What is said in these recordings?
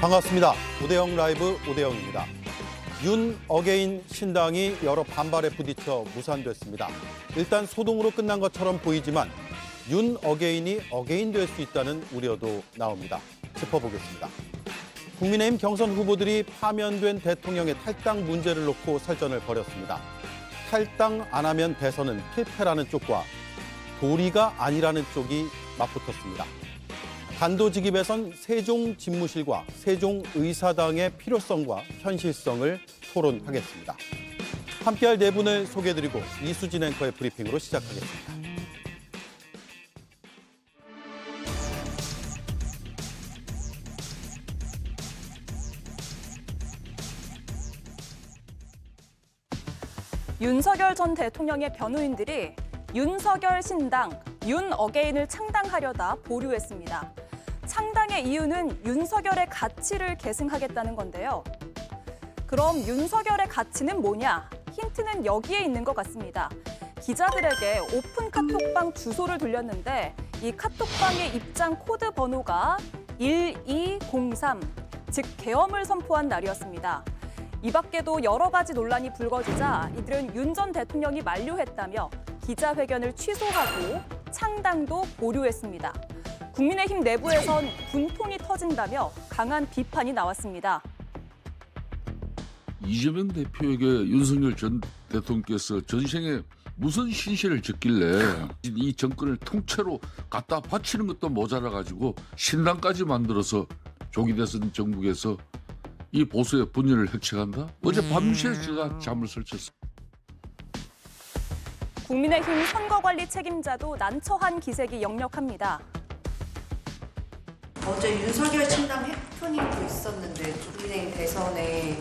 반갑습니다. 오대영 라이브 오대영입니다. 윤 어게인 신당이 여러 반발에 부딪혀 무산됐습니다. 일단 소동으로 끝난 것처럼 보이지만 윤 어게인이 어게인 될 수 있다는 우려도 나옵니다. 짚어보겠습니다. 국민의힘 경선 후보들이 파면된 대통령의 탈당 문제를 놓고 설전을 벌였습니다. 탈당 안 하면 대선은 필패라는 쪽과 도리가 아니라는 쪽이 맞붙었습니다. 단도직입에선 세종집무실과 세종의사당의 필요성과 현실성을 토론하겠습니다. 함께할 네 분을 소개해드리고 이수진 앵커의 브리핑으로 시작하겠습니다. 윤석열 전 대통령의 변호인들이 윤석열 신당, 윤 어게인을 창당하려다 보류했습니다. 창당의 이유는 윤석열의 가치를 계승하겠다는 건데요. 그럼 윤석열의 가치는 뭐냐? 힌트는 여기에 있는 것 같습니다. 기자들에게 오픈 카톡방 주소를 돌렸는데 이 카톡방의 입장 코드 번호가 1203, 즉 계엄을 선포한 날이었습니다. 이 밖에도 여러 가지 논란이 불거지자 이들은 윤 전 대통령이 만류했다며 기자회견을 취소하고 창당도 보류했습니다. 국민의힘 내부에선 분통이 터진다며 강한 비판이 나왔습니다. 이재명 대표에게 윤석열 전 대통령께서 전생에 무슨 신세를 졌길래 이 정권을 통째로 갖다 바치는 것도 모자라가지고 신당까지 만들어서 조기 대선 정국에서 이 보수의 분열을 획책한다? 어제 밤새 제가 잠을 설쳤어요. 국민의힘 선거관리 책임자도 난처한 기색이 역력합니다. 어제 윤석열 신당 해프닝도 있었는데 국민의힘 대선에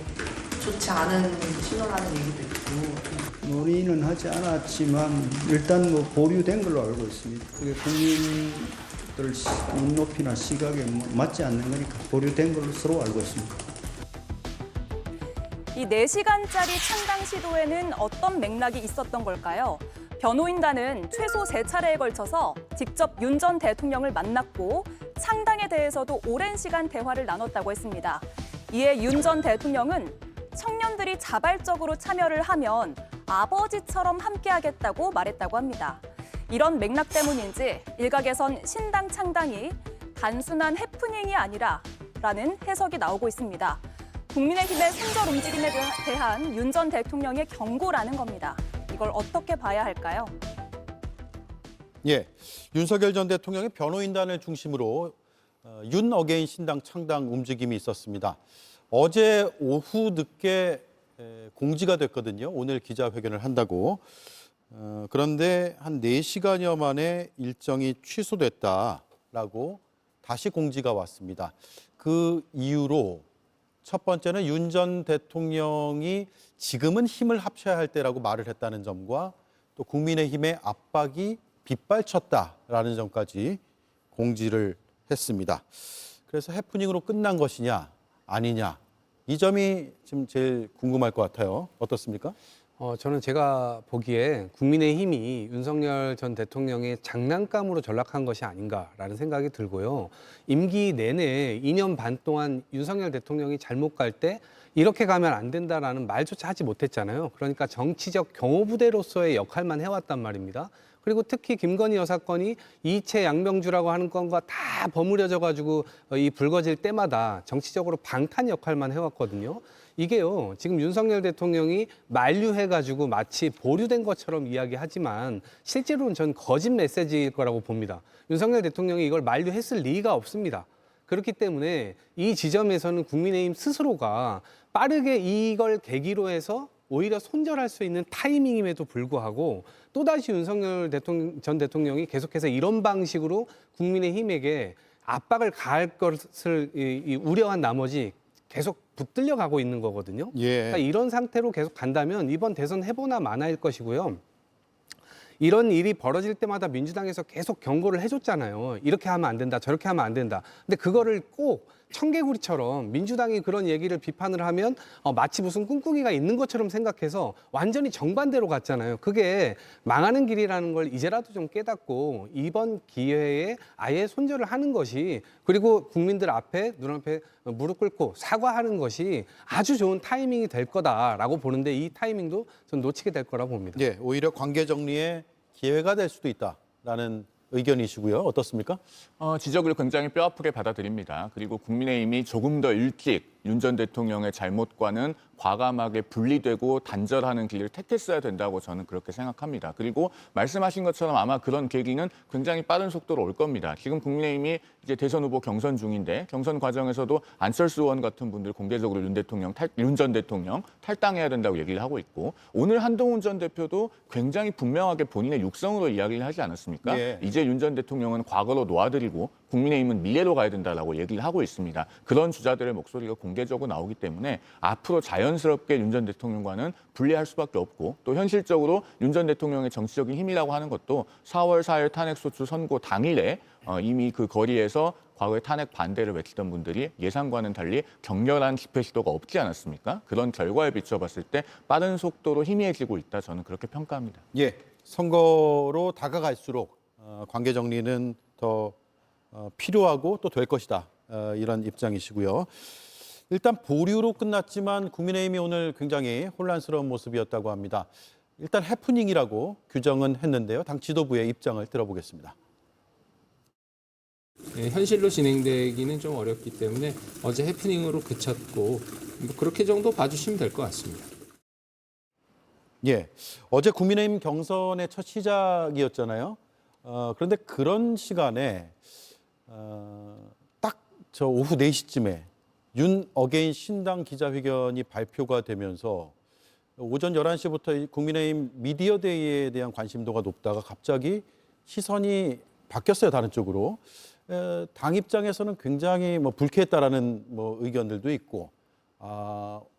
좋지 않은 신호라는 얘기도 있고. 논의는 하지 않았지만 일단 보류된 걸로 알고 있습니다. 그게 국민들 눈높이나 시각에 맞지 않는 거니까 보류된 걸로 서로 알고 있습니다. 이 4시간짜리 창당 시도에는 어떤 맥락이 있었던 걸까요? 변호인단은 최소 3차례에 걸쳐서 직접 윤 전 대통령을 만났고 창당에 대해서도 오랜 시간 대화를 나눴다고 했습니다. 이에 윤 전 대통령은 청년들이 자발적으로 참여를 하면 아버지처럼 함께하겠다고 말했다고 합니다. 이런 맥락 때문인지 일각에선 신당 창당이 단순한 해프닝이 아니라라는 해석이 나오고 있습니다. 국민의힘의 선절 움직임에 대한 윤 전 대통령의 경고라는 겁니다. 이걸 어떻게 봐야 할까요? 예, 윤석열 전 대통령의 변호인단을 중심으로 윤 어게인 신당 창당 움직임이 있었습니다. 어제 오후 늦게 공지가 됐거든요. 오늘 기자회견을 한다고. 그런데 한 4시간여 만에 일정이 취소됐다라고 다시 공지가 왔습니다. 그 이유로 첫 번째는 윤 전 대통령이 지금은 힘을 합쳐야 할 때라고 말을 했다는 점과 또 국민의힘의 압박이 빗발쳤다라는 점까지 공지를 했습니다. 그래서 해프닝으로 끝난 것이냐 아니냐 이 점이 지금 제일 궁금할 것 같아요. 어떻습니까? 저는 제가 보기에 국민의힘이 윤석열 전 대통령의 장난감으로 전락한 것이 아닌가라는 생각이 들고요. 임기 내내 2년 반 동안 윤석열 대통령이 잘못 갈 때 이렇게 가면 안 된다라는 말조차 하지 못했잖아요. 그러니까 정치적 경호부대로서의 역할만 해왔단 말입니다. 그리고 특히 김건희 여사 건이 이채 양명주라고 하는 건과 다 버무려져 가지고 이 불거질 때마다 정치적으로 방탄 역할만 해왔거든요. 이게요, 지금 윤석열 대통령이 만류해가지고 마치 보류된 것처럼 이야기하지만 실제로는 전 거짓 메시지일 거라고 봅니다. 윤석열 대통령이 이걸 만류했을 리가 없습니다. 그렇기 때문에 이 지점에서는 국민의힘 스스로가 빠르게 이걸 계기로 해서 오히려 손절할 수 있는 타이밍임에도 불구하고 또다시 윤석열 전 대통령이 계속해서 이런 방식으로 국민의힘에게 압박을 가할 것을 우려한 나머지 계속 붙들려 가고 있는 거거든요. 예. 그러니까 이런 상태로 계속 간다면 이번 대선 해보나 마나일 것이고요. 이런 일이 벌어질 때마다 민주당에서 계속 경고를 해줬잖아요. 이렇게 하면 안 된다, 저렇게 하면 안 된다. 근데 그거를 꼭 청개구리처럼 민주당이 그런 얘기를 비판을 하면 마치 무슨 꿍꿍이가 있는 것처럼 생각해서 완전히 정반대로 갔잖아요. 그게 망하는 길이라는 걸 이제라도 좀 깨닫고 이번 기회에 아예 손절을 하는 것이, 그리고 국민들 앞에 눈앞에 무릎 꿇고 사과하는 것이 아주 좋은 타이밍이 될 거다라고 보는데, 이 타이밍도 전 놓치게 될 거라고 봅니다. 예, 오히려 관계 정리의 기회가 될 수도 있다라는 의견이시고요. 어떻습니까? 지적을 굉장히 뼈아프게 받아들입니다. 그리고 국민의힘이 조금 더 일찍 윤 전 대통령의 잘못과는 과감하게 분리되고 단절하는 길을 택했어야 된다고 저는 그렇게 생각합니다. 그리고 말씀하신 것처럼 아마 그런 계기는 굉장히 빠른 속도로 올 겁니다. 지금 국민의힘이 이제 대선 후보 경선 중인데, 경선 과정에서도 안철수 의원 같은 분들 공개적으로 윤 전 대통령 탈당해야 된다고 얘기를 하고 있고, 오늘 한동훈 전 대표도 굉장히 분명하게 본인의 육성으로 이야기를 하지 않았습니까? 예. 이제 윤 전 대통령은 과거로 놓아드리고 국민의힘은 미래로 가야 된다라고 얘기를 하고 있습니다. 그런 주자들의 목소리가 공개적으로 나오기 때문에 앞으로 자연스럽게 윤 전 대통령과는 분리할 수밖에 없고, 또 현실적으로 윤 전 대통령의 정치적인 힘이라고 하는 것도 4월 4일 탄핵소추 선고 당일에 이미 그 거리에서 과거에 탄핵 반대를 외치던 분들이 예상과는 달리 격렬한 집회 시도가 없지 않았습니까? 그런 결과에 비춰봤을 때 빠른 속도로 희미해지고 있다, 저는 그렇게 평가합니다. 예, 선거로 다가갈수록 관계 정리는 더 필요하고 또 될 것이다, 이런 입장이시고요. 일단 보류로 끝났지만 국민의힘이 오늘 굉장히 혼란스러운 모습이었다고 합니다. 일단 해프닝이라고 규정은 했는데요. 당 지도부의 입장을 들어보겠습니다. 네, 현실로 진행되기는 좀 어렵기 때문에 어제 해프닝으로 그쳤고, 뭐 그렇게 정도 봐주시면 될 것 같습니다. 예, 어제 국민의힘 경선의 첫 시작이었잖아요. 그런데 그런 시간에 딱 저 오후 4시쯤에 윤 어게인 신당 기자회견이 발표가 되면서 오전 11시부터 국민의힘 미디어데이에 대한 관심도가 높다가 갑자기 시선이 바뀌었어요, 다른 쪽으로. 당 입장에서는 굉장히 불쾌했다라는 의견들도 있고,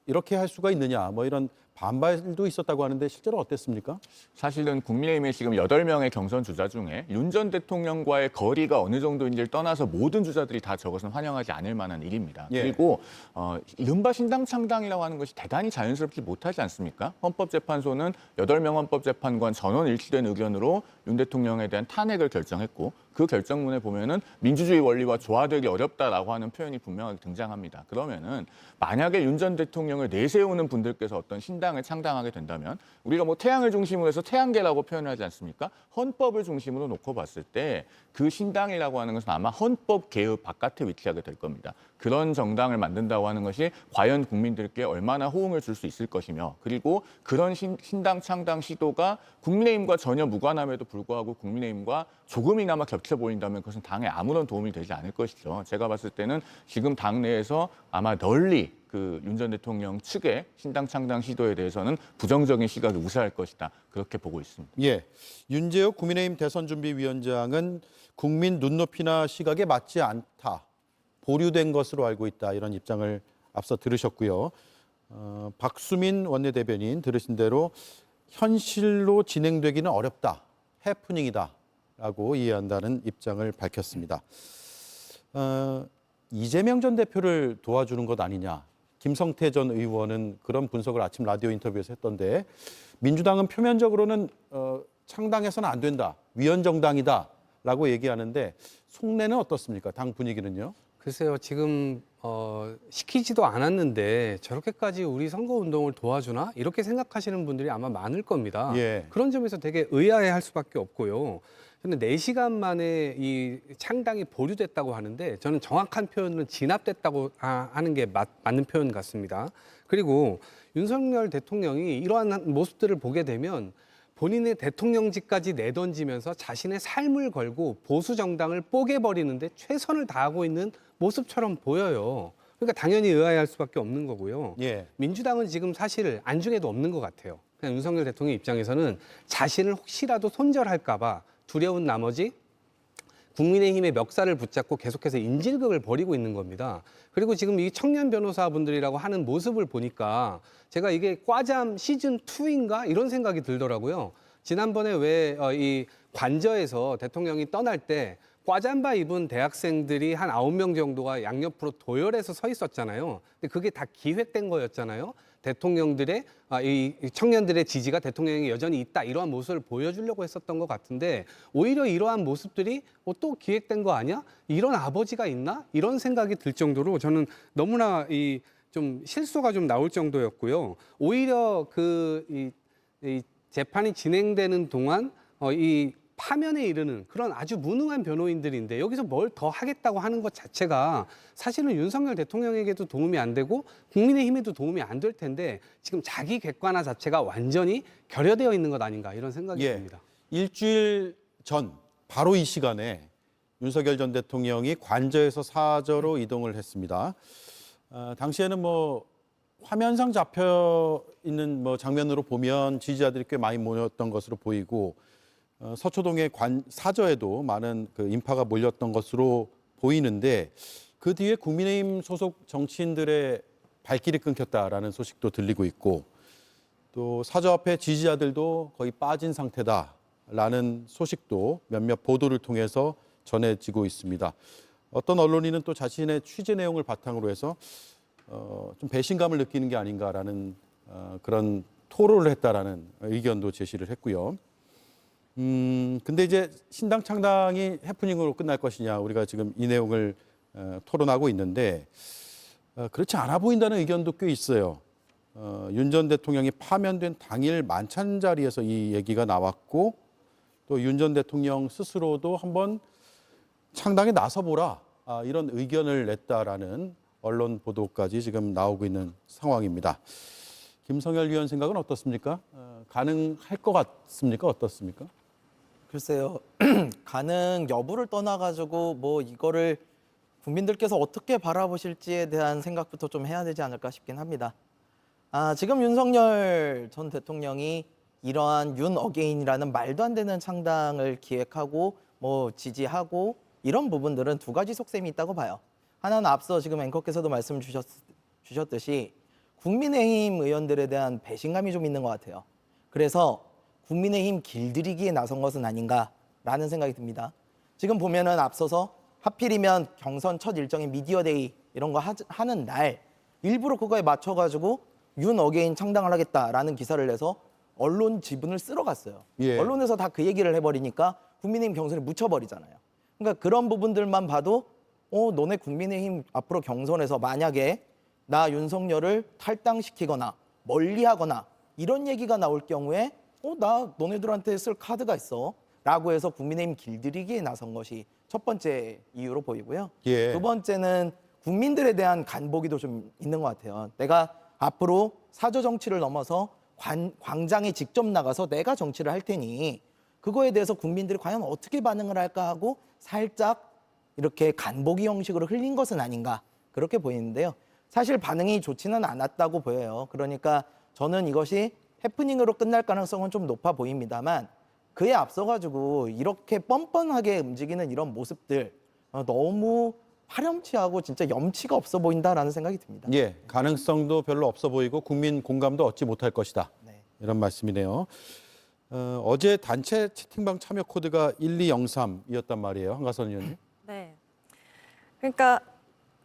이렇게 할 수가 있느냐, 이런 반발도 있었다고 하는데 실제로 어땠습니까? 사실은 국민의힘의 지금 8명의 경선 주자 중에 윤 전 대통령과의 거리가 어느 정도인지를 떠나서 모든 주자들이 다 저것은 환영하지 않을 만한 일입니다. 예. 그리고 이른바 신당 창당이라고 하는 것이 대단히 자연스럽지 못하지 않습니까? 헌법재판소는 8명 헌법재판관 전원 일치된 의견으로 윤 대통령에 대한 탄핵을 결정했고, 그 결정문에 보면은 민주주의 원리와 조화되기 어렵다라고 하는 표현이 분명하게 등장합니다. 그러면은 만약에 윤 전 대통령을 내세우는 분들께서 어떤 신당을 창당하게 된다면, 우리가 태양을 중심으로 해서 태양계라고 표현하지 않습니까? 헌법을 중심으로 놓고 봤을 때 그 신당이라고 하는 것은 아마 헌법 개의 바깥에 위치하게 될 겁니다. 그런 정당을 만든다고 하는 것이 과연 국민들께 얼마나 호응을 줄 수 있을 것이며, 그리고 그런 신당 창당 시도가 국민의힘과 전혀 무관함에도 불구하고 국민의힘과 조금이나마 겹쳐 보인다면 그것은 당에 아무런 도움이 되지 않을 것이죠. 제가 봤을 때는 지금 당내에서 아마 널리 그 윤 전 대통령 측의 신당 창당 시도에 대해서는 부정적인 시각이 우세할 것이다, 그렇게 보고 있습니다. 예, 윤재욱 국민의힘 대선준비위원장은 국민 눈높이나 시각에 맞지 않다, 보류된 것으로 알고 있다, 이런 입장을 앞서 들으셨고요. 박수민 원내대변인 들으신 대로 현실로 진행되기는 어렵다, 해프닝이다라고 이해한다는 입장을 밝혔습니다. 이재명 전 대표를 도와주는 것 아니냐, 김성태 전 의원은 그런 분석을 아침 라디오 인터뷰에서 했던데, 민주당은 표면적으로는 창당해서는 안 된다, 위헌정당이다라고 얘기하는데 속내는 어떻습니까? 당 분위기는요? 글쎄요, 지금 시키지도 않았는데 저렇게까지 우리 선거운동을 도와주나? 이렇게 생각하시는 분들이 아마 많을 겁니다. 예. 그런 점에서 되게 의아해할 수밖에 없고요. 근데 4시간 만에 이 창당이 보류됐다고 하는데, 저는 정확한 표현은 진압됐다고 하는 게 맞는 표현 같습니다. 그리고 윤석열 대통령이 이러한 모습들을 보게 되면 본인의 대통령직까지 내던지면서 자신의 삶을 걸고 보수 정당을 뽀개버리는데 최선을 다하고 있는 모습처럼 보여요. 그러니까 당연히 의아해할 수밖에 없는 거고요. 예. 민주당은 지금 사실 안중에도 없는 것 같아요. 그냥 윤석열 대통령 입장에서는 자신을 혹시라도 손절할까 봐 두려운 나머지 국민의힘의 멱살을 붙잡고 계속해서 인질극을 벌이고 있는 겁니다. 그리고 지금 이 청년 변호사분들이라고 하는 모습을 보니까 제가 이게 과잠 시즌2인가 이런 생각이 들더라고요. 지난번에 왜 이 관저에서 대통령이 떠날 때 과잠바 입은 대학생들이 한 9명 정도가 양옆으로 도열해서 서 있었잖아요. 근데 그게 다 기획된 거였잖아요. 대통령들의 이 청년들의 지지가 대통령이 여전히 있다 이러한 모습을 보여주려고 했었던 것 같은데 오히려 이러한 모습들이 또 기획된 거 아니야? 이런 아버지가 있나? 이런 생각이 들 정도로 저는 너무나 좀 실소가 좀 나올 정도였고요. 오히려 이 재판이 진행되는 동안 이 파면에 이르는 그런 아주 무능한 변호인들인데 여기서 뭘 더 하겠다고 하는 것 자체가 사실은 윤석열 대통령에게도 도움이 안 되고 국민의힘에도 도움이 안 될 텐데 지금 자기 객관화 자체가 완전히 결여되어 있는 것 아닌가 이런 생각이 듭니다. 일주일 전 바로 이 시간에 윤석열 전 대통령이 관저에서 사저로 이동을 했습니다. 당시에는 뭐 화면상 잡혀 있는 뭐 장면으로 보면 지지자들이 꽤 많이 모였던 것으로 보이고 서초동의 사저에도 많은 그 인파가 몰렸던 것으로 보이는데 그 뒤에 국민의힘 소속 정치인들의 발길이 끊겼다라는 소식도 들리고 있고 또 사저 앞에 지지자들도 거의 빠진 상태다라는 소식도 몇몇 보도를 통해서 전해지고 있습니다. 어떤 언론인은 또 자신의 취재 내용을 바탕으로 해서 좀 배신감을 느끼는 게 아닌가라는 그런 토로를 했다라는 의견도 제시를 했고요. 근데 이제 신당 창당이 해프닝으로 끝날 것이냐 우리가 지금 이 내용을 토론하고 있는데 그렇지 않아 보인다는 의견도 꽤 있어요. 윤 전 대통령이 파면된 당일 만찬 자리에서 이 얘기가 나왔고 또 윤 전 대통령 스스로도 한번 창당에 나서보라 이런 의견을 냈다라는 언론 보도까지 지금 나오고 있는 상황입니다. 김성열 위원 생각은 어떻습니까? 가능할 것 같습니까? 어떻습니까? 글쎄요. 가능 여부를 떠나가지고 뭐 이거를 국민들께서 어떻게 바라보실지에 대한 생각부터 좀 해야 되지 않을까 싶긴 합니다. 지금 윤석열 전 대통령이 이러한 윤 어게인이라는 말도 안 되는 창당을 기획하고 뭐 지지하고 이런 부분들은 두 가지 속셈이 있다고 봐요. 하나는 앞서 지금 앵커께서도 말씀 주셨듯이 국민의힘 의원들에 대한 배신감이 좀 있는 것 같아요. 그래서 국민의힘 길들이기에 나선 것은 아닌가라는 생각이 듭니다. 지금 보면은 앞서서 하필이면 경선 첫 일정인 미디어데이 이런 거 하는 날 일부러 그거에 맞춰가지고 윤 어게인 창당을 하겠다라는 기사를 내서 언론 지분을 쓸어갔어요. 예. 언론에서 다 그 얘기를 해버리니까 국민의힘 경선에 묻혀버리잖아요. 그러니까 그런 부분들만 봐도 너네 국민의힘 앞으로 경선에서 만약에 나 윤석열을 탈당시키거나 멀리하거나 이런 얘기가 나올 경우에 나 너네들한테 쓸 카드가 있어 라고 해서 국민의힘 길들이기에 나선 것이 첫 번째 이유로 보이고요. 예. 두 번째는 국민들에 대한 간보기도 좀 있는 것 같아요. 내가 앞으로 사저 정치를 넘어서 광장에 직접 나가서 내가 정치를 할 테니 그거에 대해서 국민들이 과연 어떻게 반응을 할까 하고 살짝 이렇게 간보기 형식으로 흘린 것은 아닌가 그렇게 보이는데요. 사실 반응이 좋지는 않았다고 보여요. 그러니까 저는 이것이 해프닝으로 끝날 가능성은 좀 높아 보입니다만 그에 앞서가지고 이렇게 뻔뻔하게 움직이는 이런 모습들 너무 파렴치하고 진짜 염치가 없어 보인다라는 생각이 듭니다. 예, 가능성도 별로 없어 보이고 국민 공감도 얻지 못할 것이다. 네. 이런 말씀이네요. 어제 단체 채팅방 참여 코드가 1203이었단 말이에요. 한가선 의원님. 네. 그러니까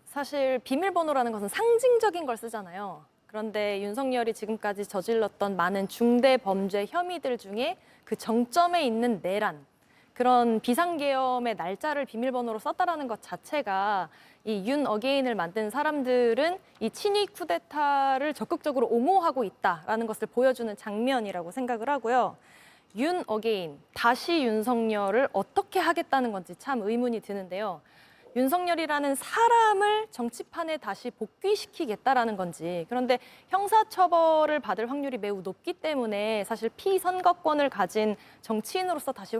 사실 비밀번호라는 것은 상징적인 걸 쓰잖아요. 그런데 윤석열이 지금까지 저질렀던 많은 중대 범죄 혐의들 중에 그 정점에 있는 내란, 그런 비상계엄의 날짜를 비밀번호로 썼다라는 것 자체가 이 윤 어게인을 만든 사람들은 이 친위 쿠데타를 적극적으로 옹호하고 있다라는 것을 보여주는 장면이라고 생각을 하고요. 윤 어게인, 다시 윤석열을 어떻게 하겠다는 건지 참 의문이 드는데요. 윤석열이라는 사람을 정치판에 다시 복귀시키겠다라는 건지, 그런데 형사처벌을 받을 확률이 매우 높기 때문에 사실 피선거권을 가진 정치인으로서 다시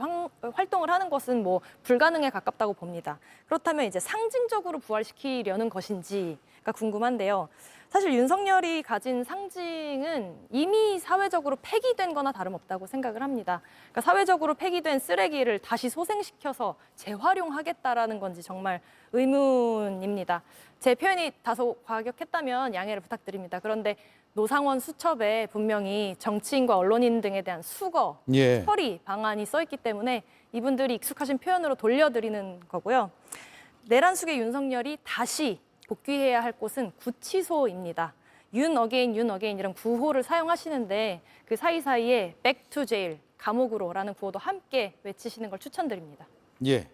활동을 하는 것은 뭐 불가능에 가깝다고 봅니다. 그렇다면 이제 상징적으로 부활시키려는 것인지, 궁금한데요. 사실 윤석열이 가진 상징은 이미 사회적으로 폐기된 거나 다름없다고 생각을 합니다. 그러니까 사회적으로 폐기된 쓰레기를 다시 소생시켜서 재활용하겠다라는 건지 정말 의문입니다. 제 표현이 다소 과격했다면 양해를 부탁드립니다. 그런데 노상원 수첩에 분명히 정치인과 언론인 등에 대한 수거, 예. 처리 방안이 써 있기 때문에 이분들이 익숙하신 표현으로 돌려드리는 거고요. 내란 속의 윤석열이 다시 복귀해야 할 곳은 구치소입니다. 윤 어게인 이런 구호를 사용하시는데 그 사이사이에 back to jail, 감옥으로라는 구호도 함께 외치시는 걸 추천드립니다. 예.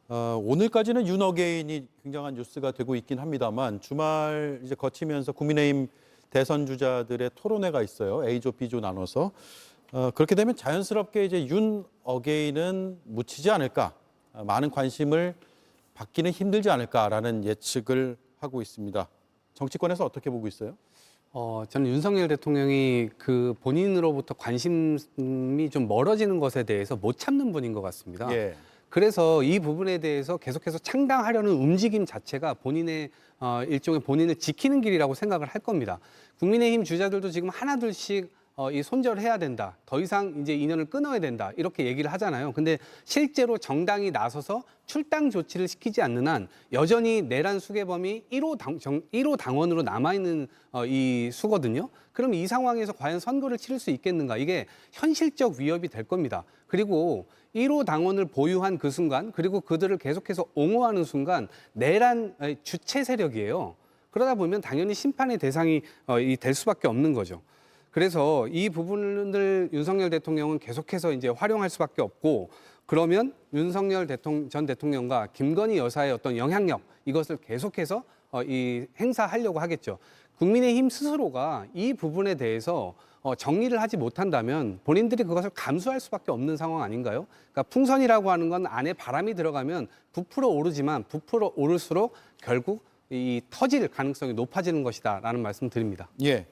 오늘까지는 윤 어게인이 굉장한 뉴스가 되고 있긴 합니다만 주말 이제 거치면서 국민의힘 대선 주자들의 토론회가 있어요. A조, B조 나눠서. 그렇게 되면 자연스럽게 이제 윤 어게인은 묻히지 않을까. 많은 관심을 받기는 힘들지 않을까라는 예측을 하고 있습니다. 정치권에서 어떻게 보고 있어요? 저는 윤석열 대통령이 그 본인으로부터 관심이 좀 멀어지는 것에 대해서 못 참는 분인 것 같습니다. 예. 그래서 이 부분에 대해서 계속해서 창당하려는 움직임 자체가 본인의 일종의 본인을 지키는 길이라고 생각을 할 겁니다. 국민의힘 주자들도 지금 하나둘씩 이 손절해야 된다. 더 이상 이제 인연을 끊어야 된다. 이렇게 얘기를 하잖아요. 근데 실제로 정당이 나서서 출당 조치를 시키지 않는 한 여전히 내란 수괴범이 1호 당원으로 남아있는 이 수거든요. 그럼 이 상황에서 과연 선거를 치를 수 있겠는가? 이게 현실적 위협이 될 겁니다. 그리고 1호 당원을 보유한 그 순간, 그리고 그들을 계속해서 옹호하는 순간 내란 주체 세력이에요. 그러다 보면 당연히 심판의 대상이 될 수밖에 없는 거죠. 그래서 이 부분을 윤석열 대통령은 계속해서 이제 활용할 수밖에 없고, 그러면 윤석열 전 대통령과 김건희 여사의 어떤 영향력, 이것을 계속해서 이 행사하려고 하겠죠. 국민의힘 스스로가 이 부분에 대해서 정리를 하지 못한다면 본인들이 그것을 감수할 수밖에 없는 상황 아닌가요? 그러니까 풍선이라고 하는 건 안에 바람이 들어가면 부풀어 오르지만 부풀어 오를수록 결국 이 터질 가능성이 높아지는 것이다라는 말씀 드립니다. 예.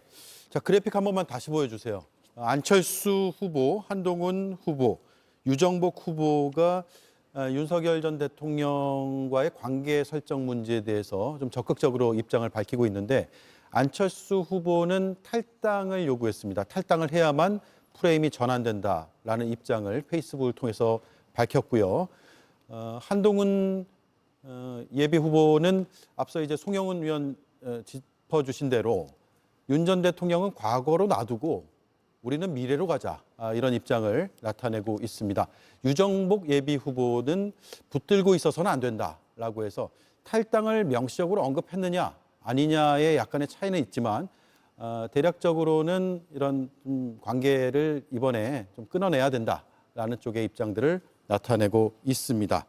자, 그래픽 한 번만 다시 보여주세요. 안철수 후보, 한동훈 후보, 유정복 후보가 윤석열 전 대통령과의 관계 설정 문제에 대해서 좀 적극적으로 입장을 밝히고 있는데, 안철수 후보는 탈당을 요구했습니다. 탈당을 해야만 프레임이 전환된다라는 입장을 페이스북을 통해서 밝혔고요. 한동훈 예비 후보는 앞서 이제 송영은 위원 짚어주신 대로 윤 전 대통령은 과거로 놔두고 우리는 미래로 가자, 이런 입장을 나타내고 있습니다. 유정복 예비 후보는 붙들고 있어서는 안 된다라고 해서 탈당을 명시적으로 언급했느냐 아니냐의 약간의 차이는 있지만 대략적으로는 이런 관계를 이번에 좀 끊어내야 된다라는 쪽의 입장들을 나타내고 있습니다.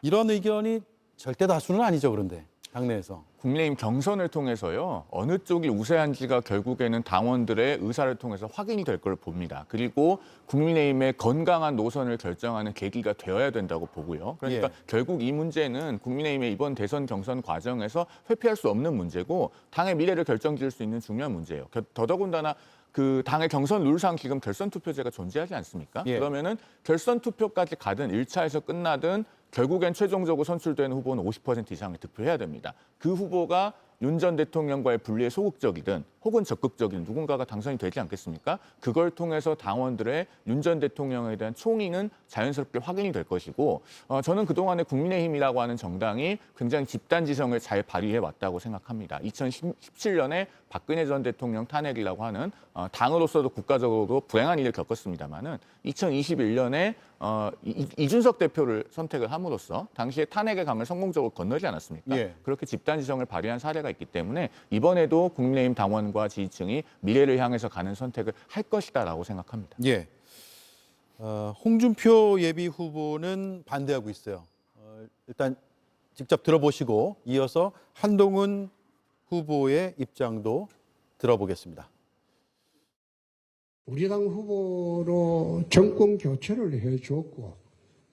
이런 의견이 절대 다수는 아니죠, 그런데 당내에서. 국민의힘 경선을 통해서요, 어느 쪽이 우세한지가 결국에는 당원들의 의사를 통해서 확인이 될 걸 봅니다. 그리고 국민의힘의 건강한 노선을 결정하는 계기가 되어야 된다고 보고요. 그러니까 예. 결국 이 문제는 국민의힘의 이번 대선 경선 과정에서 회피할 수 없는 문제고 당의 미래를 결정지을 수 있는 중요한 문제예요. 더더군다나 그 당의 경선 룰상 지금 결선 투표제가 존재하지 않습니까? 예. 그러면은 결선 투표까지 가든 1차에서 끝나든 결국엔 최종적으로 선출되는 후보는 50% 이상을 득표해야 됩니다. 그 후보가 윤 전 대통령과의 분리에 소극적이든 혹은 적극적이든 누군가가 당선이 되지 않겠습니까? 그걸 통해서 당원들의 윤 전 대통령에 대한 총의는 자연스럽게 확인이 될 것이고, 저는 그동안에 국민의힘이라고 하는 정당이 굉장히 집단지성을 잘 발휘해 왔다고 생각합니다. 2017년에 박근혜 전 대통령 탄핵이라고 하는 당으로서도 국가적으로도 불행한 일을 겪었습니다마는 2021년에 이준석 대표를 선택을 함으로써 당시에 탄핵의 강을 성공적으로 건너지 않았습니까? 예. 그렇게 집단지성을 발휘한 사례가 있기 때문에 이번에도 국민의힘 당원과 지지층이 미래를 향해서 가는 선택을 할 것이다라고 생각합니다. 예. 홍준표 예비 후보는 반대하고 있어요. 일단 직접 들어보시고 이어서 한동훈 후보의 입장도 들어보겠습니다. 우리 당 후보로 정권 교체를 해주었고,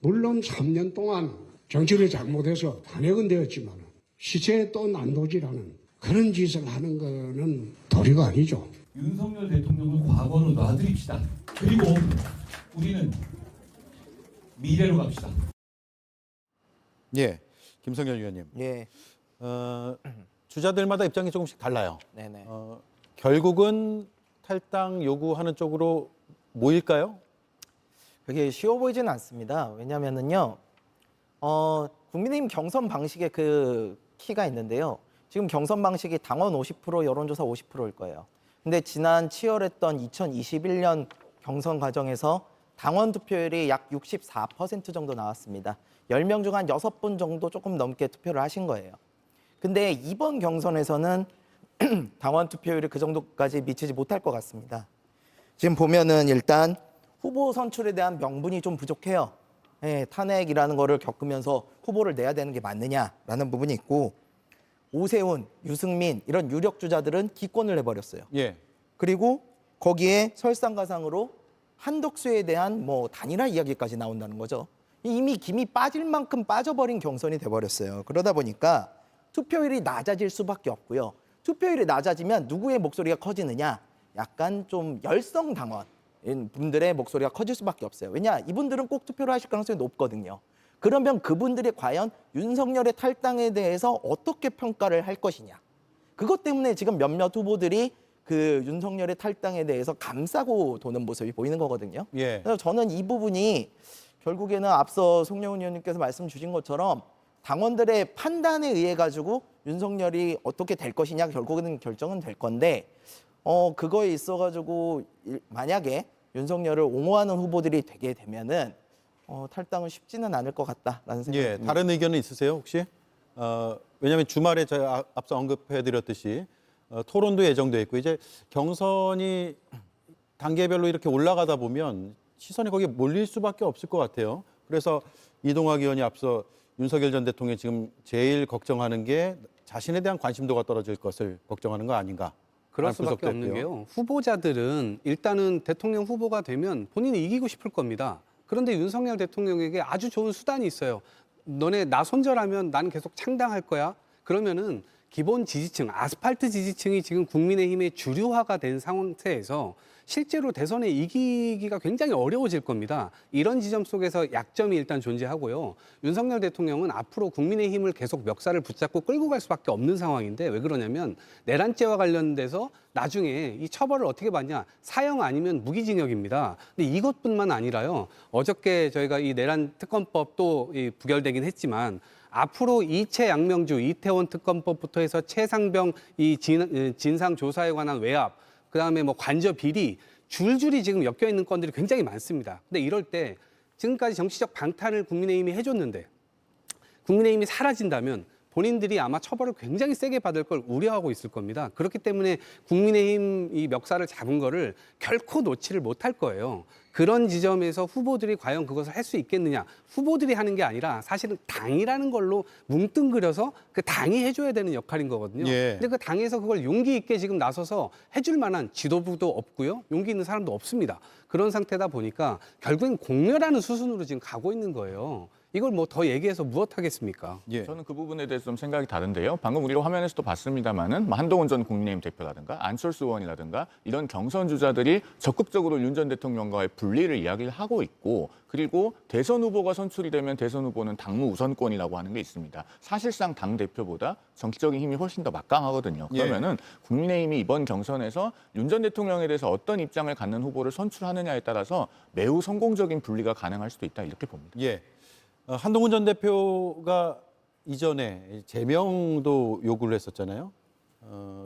물론 3년 동안 정치를 잘못해서 탄핵은 되었지만 시체에 또 난도질하는 그런 짓을 하는 거는 도리가 아니죠. 윤석열 대통령을 과거로 놔드립시다. 그리고 우리는 미래로 갑시다. 예, 김성현 의원님. 예. 주자들마다 입장이 조금씩 달라요. 네네. 결국은 탈당 요구하는 쪽으로 모일까요? 그게 쉬워 보이지는 않습니다. 왜냐하면은요, 국민의힘 경선 방식에 그 키가 있는데요. 지금 경선 방식이 당원 50%, 여론조사 50%일 거예요. 근데 지난 치열했던 2021년 경선 과정에서 당원 투표율이 약 64% 정도 나왔습니다. 10명 중 한 6분 정도 조금 넘게 투표를 하신 거예요. 근데 이번 경선에서는 당원 투표율이 그 정도까지 미치지 못할 것 같습니다. 지금 보면은 일단 후보 선출에 대한 명분이 좀 부족해요. 예, 탄핵이라는 거를 겪으면서 후보를 내야 되는 게 맞느냐라는 부분이 있고, 오세훈, 유승민 이런 유력 주자들은 기권을 해버렸어요. 예. 그리고 거기에 설상가상으로 한덕수에 대한 뭐 단일화 이야기까지 나온다는 거죠. 이미 김이 빠질 만큼 빠져버린 경선이 돼버렸어요. 그러다 보니까 투표율이 낮아질 수밖에 없고요. 투표율이 낮아지면 누구의 목소리가 커지느냐? 약간 좀 열성 당원 분들의 목소리가 커질 수밖에 없어요. 왜냐? 이분들은 꼭 투표를 하실 가능성이 높거든요. 그러면 그분들이 과연 윤석열의 탈당에 대해서 어떻게 평가를 할 것이냐. 그것 때문에 지금 몇몇 후보들이 그 윤석열의 탈당에 대해서 감싸고 도는 모습이 보이는 거거든요. 예. 그래서 저는 이 부분이 결국에는 앞서 송영훈 의원님께서 말씀 주신 것처럼 당원들의 판단에 의해 가지고 윤석열이 어떻게 될 것이냐 결국에는 결정은 될 건데, 그거에 있어 가지고 만약에 윤석열을 옹호하는 후보들이 되게 되면은 탈당은 쉽지는 않을 것 같다라는 생각이 예. 듭니다. 다른 의견은 있으세요 혹시? 왜냐하면 주말에 제가 앞서 언급해드렸듯이 토론도 예정돼 있고 이제 경선이 단계별로 이렇게 올라가다 보면 시선이 거기에 몰릴 수밖에 없을 것 같아요. 그래서 이동학 의원이 앞서 윤석열 전 대통령이 지금 제일 걱정하는 게 자신에 대한 관심도가 떨어질 것을 걱정하는 거 아닌가. 그럴 수밖에 없는 게요. 후보자들은 일단은 대통령 후보가 되면 본인이 이기고 싶을 겁니다. 그런데 윤석열 대통령에게 아주 좋은 수단이 있어요. 너네 나 손절하면 난 계속 창당할 거야. 그러면은 기본 지지층, 아스팔트 지지층이 지금 국민의힘의 주류화가 된 상태에서 실제로 대선에 이기기가 굉장히 어려워질 겁니다. 이런 지점 속에서 약점이 일단 존재하고요. 윤석열 대통령은 앞으로 국민의힘을 계속 멱살을 붙잡고 끌고 갈 수밖에 없는 상황인데, 왜 그러냐면 내란죄와 관련돼서 나중에 이 처벌을 어떻게 받냐, 사형 아니면 무기징역입니다. 근데 이것뿐만 아니라요. 어저께 저희가 이 내란 특검법도 부결되긴 했지만 앞으로 이채 양명주, 이태원 특검법부터 해서 최상병 이 진상 조사에 관한 외압, 그다음에 뭐 관저 비리, 줄줄이 지금 엮여 있는 건들이 굉장히 많습니다. 근데 이럴 때 지금까지 정치적 방탄을 국민의힘이 해줬는데 국민의힘이 사라진다면 본인들이 아마 처벌을 굉장히 세게 받을 걸 우려하고 있을 겁니다. 그렇기 때문에 국민의힘 이 멱살을 잡은 거를 결코 놓지를 못할 거예요. 그런 지점에서 후보들이 과연 그것을 할 수 있겠느냐. 후보들이 하는 게 아니라 사실은 당이라는 걸로 뭉뚱그려서 그 당이 해줘야 되는 역할인 거거든요. 예. 근데 그 당에서 그걸 용기 있게 지금 나서서 해줄 만한 지도부도 없고요. 용기 있는 사람도 없습니다. 그런 상태다 보니까 결국엔 공멸하는 수순으로 지금 가고 있는 거예요. 이걸 뭐 더 얘기해서 무엇하겠습니까? 예. 저는 그 부분에 대해서 좀 생각이 다른데요. 방금 우리가 화면에서도 봤습니다마는 한동훈 전 국민의힘 대표라든가 안철수 의원이라든가 이런 경선 주자들이 적극적으로 윤 전 대통령과의 분리를 이야기를 하고 있고, 그리고 대선 후보가 선출이 되면 대선 후보는 당무 우선권이라고 하는 게 있습니다. 사실상 당 대표보다 정치적인 힘이 훨씬 더 막강하거든요. 그러면은 국민의힘이 이번 경선에서 윤 전 대통령에 대해서 어떤 입장을 갖는 후보를 선출하느냐에 따라서 매우 성공적인 분리가 가능할 수도 있다, 이렇게 봅니다. 예. 한동훈 전 대표가 이전에 제명도 요구를 했었잖아요.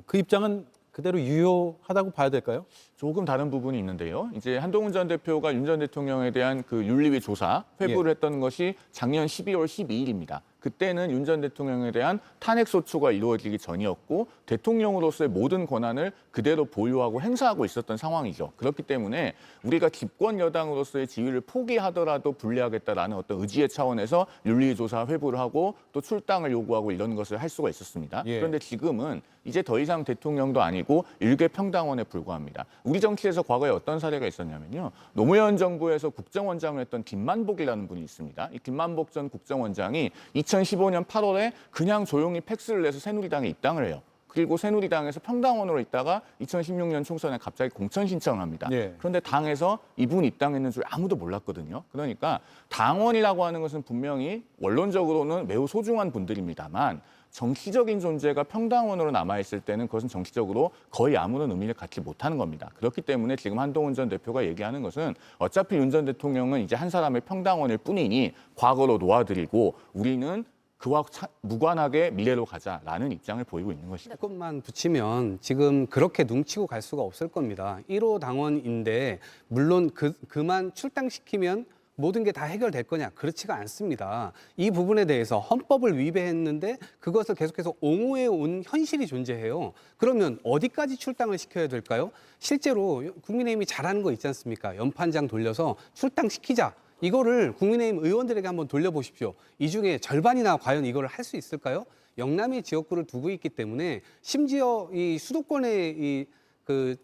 그 입장은 그대로 유효하다고 봐야 될까요? 조금 다른 부분이 있는데요. 이제 한동훈 전 대표가 윤 전 대통령에 대한 그 윤리위 조사 회부를 했던 것이 작년 12월 12일입니다. 그때는 윤 전 대통령에 대한 탄핵 소추가 이루어지기 전이었고 대통령으로서의 모든 권한을 그대로 보유하고 행사하고 있었던 상황이죠. 그렇기 때문에 우리가 집권 여당으로서의 지위를 포기하더라도 분리하겠다라는 어떤 의지의 차원에서 윤리위 조사 회부를 하고 또 출당을 요구하고 이런 것을 할 수가 있었습니다. 예. 그런데 지금은 이제 더 이상 대통령도 아니고 일개 평당원에 불과합니다. 우리 정치에서 과거에 어떤 사례가 있었냐면요. 노무현 정부에서 국정원장을 했던 김만복이라는 분이 있습니다. 이 김만복 전 국정원장이 2015년 8월에 그냥 조용히 팩스를 내서 새누리당에 입당을 해요. 그리고 새누리당에서 평당원으로 있다가 2016년 총선에 갑자기 공천 신청을 합니다. 예. 그런데 당에서 이분 입당했는 줄 아무도 몰랐거든요. 그러니까 당원이라고 하는 것은 분명히 원론적으로는 매우 소중한 분들입니다만 정치적인 존재가 평당원으로 남아있을 때는 그것은 정치적으로 거의 아무런 의미를 갖지 못하는 겁니다. 그렇기 때문에 지금 한동훈 전 대표가 얘기하는 것은 어차피 윤 전 대통령은 이제 한 사람의 평당원일 뿐이니 과거로 놓아드리고 우리는 그와 무관하게 미래로 가자라는 입장을 보이고 있는 것이죠. 조금만 붙이면 지금 그렇게 눈치고 갈 수가 없을 겁니다. 1호 당원인데 물론 그만 출당시키면 모든 게 다 해결될 거냐? 그렇지가 않습니다. 이 부분에 대해서 헌법을 위배했는데 그것을 계속해서 옹호해 온 현실이 존재해요. 그러면 어디까지 출당을 시켜야 될까요? 실제로 국민의힘이 잘하는 거 있지 않습니까? 연판장 돌려서 출당시키자. 이거를 국민의힘 의원들에게 한번 돌려보십시오. 이 중에 절반이나 과연 이거를 할 수 있을까요? 영남의 지역구를 두고 있기 때문에 심지어 이 수도권의 그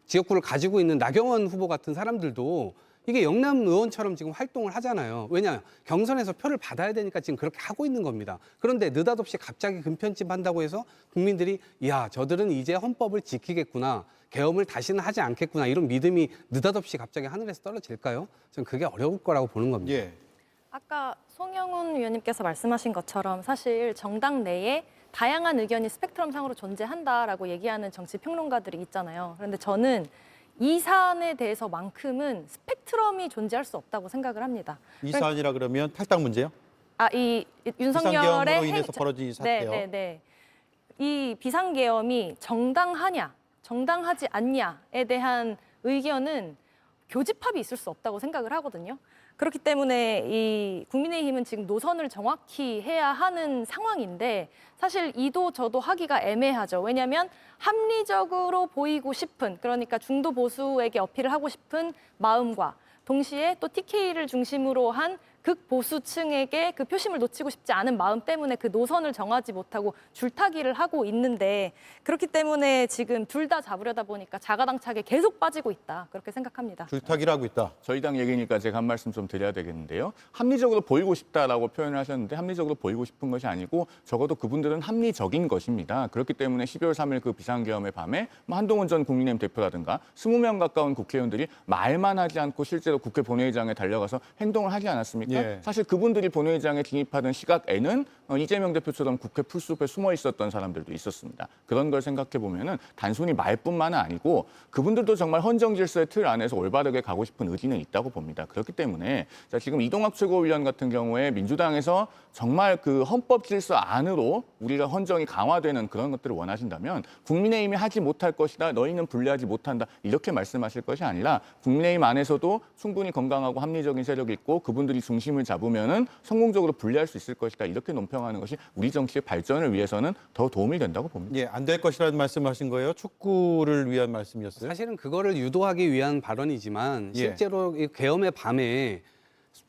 지역구를 가지고 있는 나경원 후보 같은 사람들도 이게 영남 의원처럼 지금 활동을 하잖아요. 왜냐? 경선에서 표를 받아야 되니까 지금 그렇게 하고 있는 겁니다. 그런데 느닷없이 갑자기 금편집 한다고 해서 국민들이 야, 저들은 이제 헌법을 지키겠구나. 계엄을 다시는 하지 않겠구나. 이런 믿음이 느닷없이 갑자기 하늘에서 떨어질까요? 저는 그게 어려울 거라고 보는 겁니다. 예. 아까 송영훈 위원님께서 말씀하신 것처럼 사실 정당 내에 다양한 의견이 스펙트럼상으로 존재한다라고 얘기하는 정치 평론가들이 있잖아요. 그런데 저는 이 사안에 대해서만큼은 스펙트럼이 존재할 수 없다고 생각을 합니다. 이 사안이라 그러면 탈당 문제요? 이 윤석열의 비상계엄으로 인해서 벌어진 이 사태요. 네. 이 비상계엄이 정당하냐, 정당하지 않냐에 대한 의견은 교집합이 있을 수 없다고 생각을 하거든요. 그렇기 때문에 이 국민의힘은 지금 노선을 정확히 해야 하는 상황인데 사실 이도 저도 하기가 애매하죠. 왜냐하면 합리적으로 보이고 싶은, 그러니까 중도 보수에게 어필을 하고 싶은 마음과 동시에 또 TK를 중심으로 한 극보수층에게 그 표심을 놓치고 싶지 않은 마음 때문에 그 노선을 정하지 못하고 줄타기를 하고 있는데, 그렇기 때문에 지금 둘 다 잡으려다 보니까 자가당착에 계속 빠지고 있다, 그렇게 생각합니다. 줄타기를 하고 있다. 저희 당 얘기니까 제가 한 말씀 좀 드려야 되겠는데요. 합리적으로 보이고 싶다라고 표현을 하셨는데 합리적으로 보이고 싶은 것이 아니고 적어도 그분들은 합리적인 것입니다. 그렇기 때문에 12월 3일 그 비상계엄의 밤에 한동훈 전 국민의힘 대표라든가 20명 가까운 국회의원들이 말만 하지 않고 실제로 국회 본회의장에 달려가서 행동을 하지 않았습니까? 예. 사실 그분들이 본회의장에 진입하던 시각에는 이재명 대표처럼 국회 풀숲에 숨어 있었던 사람들도 있었습니다. 그런 걸 생각해 보면은 단순히 말뿐만은 아니고 그분들도 정말 헌정 질서의 틀 안에서 올바르게 가고 싶은 의지는 있다고 봅니다. 그렇기 때문에 지금 이동학 최고위원 같은 경우에 민주당에서 정말 그 헌법 질서 안으로 우리가 헌정이 강화되는 그런 것들을 원하신다면 국민의힘이 하지 못할 것이다, 너희는 분리하지 못한다, 이렇게 말씀하실 것이 아니라 국민의힘 안에서도 충분히 건강하고 합리적인 세력이 있고 그분들이 중심을 잡으면은 성공적으로 분리할 수 있을 것이다, 이렇게 논평하는 것이 우리 정치의 발전을 위해서는 더 도움이 된다고 봅니다. 예, 안 될 것이라는 말씀하신 거예요? 축구를 위한 말씀이었어요? 사실은 그거를 유도하기 위한 발언이지만 예. 실제로 이 계엄의 밤에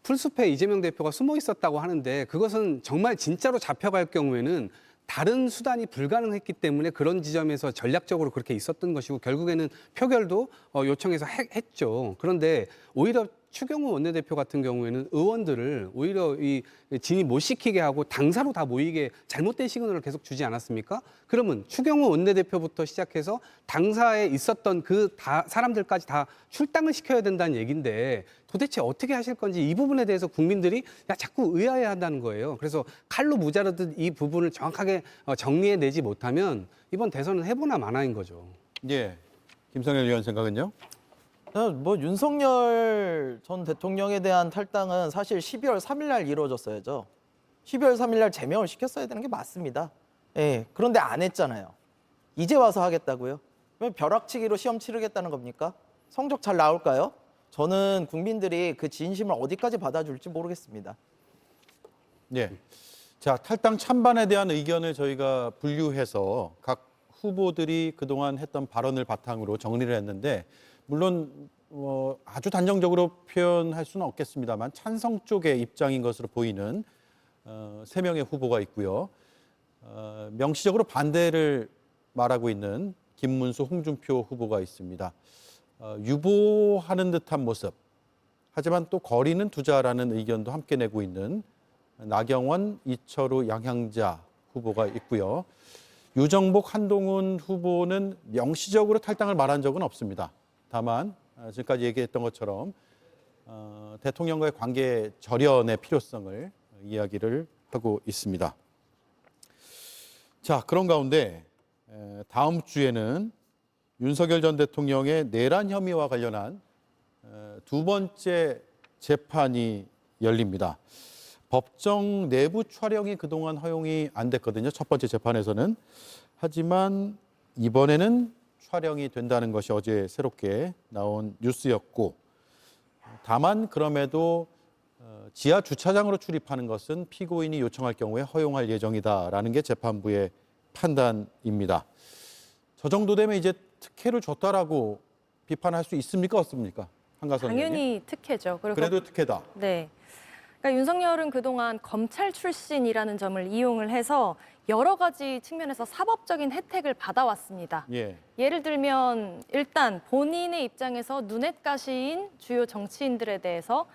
풀숲에 이재명 대표가 숨어 있었다고 하는데 그것은 정말 진짜로 잡혀갈 경우에는 다른 수단이 불가능했기 때문에 그런 지점에서 전략적으로 그렇게 있었던 것이고 결국에는 표결도 요청해서 했죠. 그런데 오히려 추경호 원내대표 같은 경우에는 의원들을 오히려 이 진입 못 시키게 하고 당사로 다 모이게 잘못된 시그널을 계속 주지 않았습니까? 그러면 추경호 원내대표부터 시작해서 당사에 있었던 그 사람들까지 다 출당을 시켜야 된다는 얘기인데 도대체 어떻게 하실 건지 이 부분에 대해서 국민들이 자꾸 의아해한다는 거예요. 그래서 칼로 무자르듯 이 부분을 정확하게 정리해내지 못하면 이번 대선은 해보나 마나인 거죠. 예, 김성현 의원 생각은요? 윤석열 전 대통령에 대한 탈당은 사실 12월 3일 날 이루어졌어야죠. 12월 3일 날 제명을 시켰어야 되는 게 맞습니다. 예, 그런데 안 했잖아요. 이제 와서 하겠다고요? 그러면 벼락치기로 시험 치르겠다는 겁니까? 성적 잘 나올까요? 저는 국민들이 그 진심을 어디까지 받아줄지 모르겠습니다. 예. 자, 탈당 찬반에 대한 의견을 저희가 분류해서 각 후보들이 그동안 했던 발언을 바탕으로 정리를 했는데 물론 아주 단정적으로 표현할 수는 없겠습니다만 찬성 쪽의 입장인 것으로 보이는 3명의 후보가 있고요. 명시적으로 반대를 말하고 있는 김문수, 홍준표 후보가 있습니다. 유보하는 듯한 모습, 하지만 또 거리는 두자라는 의견도 함께 내고 있는 나경원, 이철우, 양향자 후보가 있고요. 유정복, 한동훈 후보는 명시적으로 탈당을 말한 적은 없습니다. 다만 지금까지 얘기했던 것처럼 대통령과의 관계 절연의 필요성을 이야기를 하고 있습니다. 자, 그런 가운데 다음 주에는 윤석열 전 대통령의 내란 혐의와 관련한 두 번째 재판이 열립니다. 법정 내부 촬영이 그동안 허용이 안 됐거든요. 첫 번째 재판에서는. 하지만 이번에는 촬영이 된다는 것이 어제 새롭게 나온 뉴스였고, 다만 그럼에도 지하 주차장으로 출입하는 것은 피고인이 요청할 경우에 허용할 예정이다라는 게 재판부의 판단입니다. 저 정도 되면 이제 특혜를 줬다라고 비판할 수 있습니까, 없습니까? 한가선 의원님. 당연히 특혜죠. 그리고 그래도 특혜다. 네. 그러니까 윤석열은 그동안 검찰 출신이라는 점을 이용을 해서 여러 가지 측면에서 사법적인 혜택을 받아왔습니다. 예. 예를 들면 일단 본인의 입장에서 눈엣가시인 주요 정치인들에 대해서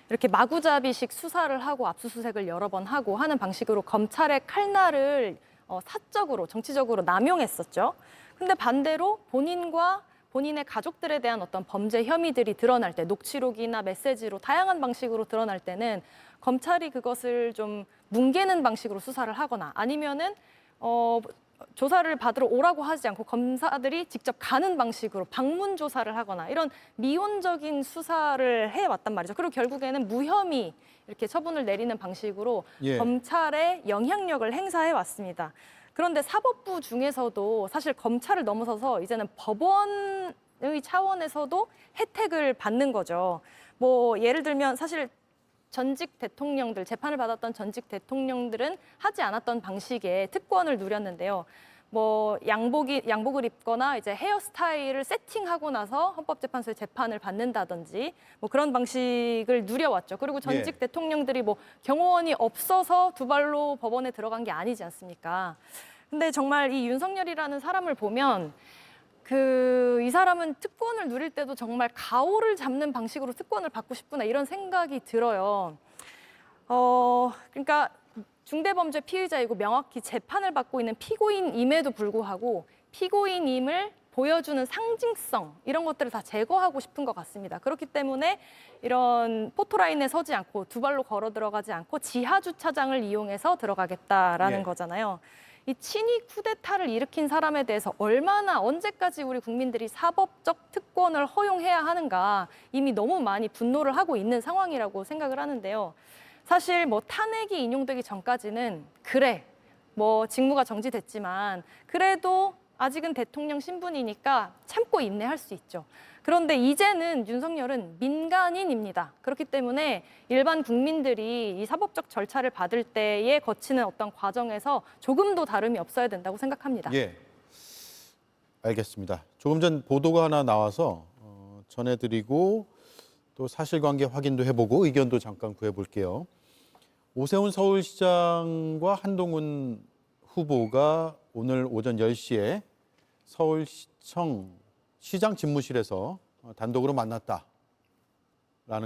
이렇게 마구잡이식 수사를 하고 압수수색을 여러 번 하고 하는 방식으로 검찰의 칼날을 사적으로, 정치적으로 남용했었죠. 근데 반대로 본인과 본인의 가족들에 대한 어떤 범죄 혐의들이 드러날 때, 녹취록이나 메시지로 다양한 방식으로 드러날 때는 검찰이 그것을 좀 뭉개는 방식으로 수사를 하거나 아니면은 조사를 받으러 오라고 하지 않고 검사들이 직접 가는 방식으로 방문 조사를 하거나 이런 미온적인 수사를 해왔단 말이죠. 그리고 결국에는 무혐의 이렇게 처분을 내리는 방식으로 예. 검찰의 영향력을 행사해 왔습니다. 그런데 사법부 중에서도 사실 검찰을 넘어서서 이제는 법원의 차원에서도 혜택을 받는 거죠. 뭐 예를 들면 사실 전직 대통령들, 재판을 받았던 전직 대통령들은 하지 않았던 방식의 특권을 누렸는데요. 뭐 양복을 입거나 이제 헤어스타일을 세팅하고 나서 헌법재판소에 재판을 받는다든지 뭐 그런 방식을 누려왔죠. 그리고 전직 대통령들이 뭐 경호원이 없어서 두 발로 법원에 들어간 게 아니지 않습니까? 근데 정말 이 윤석열이라는 사람을 보면 이 사람은 특권을 누릴 때도 정말 가오를 잡는 방식으로 특권을 받고 싶구나 이런 생각이 들어요. 그러니까 중대범죄 피의자이고 명확히 재판을 받고 있는 피고인임에도 불구하고 피고인임을 보여주는 상징성 이런 것들을 다 제거하고 싶은 것 같습니다. 그렇기 때문에 이런 포토라인에 서지 않고 두 발로 걸어 들어가지 않고 지하 주차장을 이용해서 들어가겠다라는 거잖아요. 이 친위 쿠데타를 일으킨 사람에 대해서 얼마나 언제까지 우리 국민들이 사법적 특권을 허용해야 하는가 이미 너무 많이 분노를 하고 있는 상황이라고 생각을 하는데요. 사실 뭐 탄핵이 인용되기 전까지는 그래 뭐 직무가 정지됐지만 그래도 아직은 대통령 신분이니까 참고 인내할 수 있죠. 그런데 이제는 윤석열은 민간인입니다. 그렇기 때문에 일반 국민들이 이 사법적 절차를 받을 때에 거치는 어떤 과정에서 조금도 다름이 없어야 된다고 생각합니다. 예, 알겠습니다. 조금 전 보도가 하나 나와서 전해드리고 또 사실관계 확인도 해보고 의견도 잠깐 구해볼게요. 오세훈 서울시장과 한동훈 후보가 오늘 오전 10시에 서울시청 시장 집무실에서 단독으로 만났다라는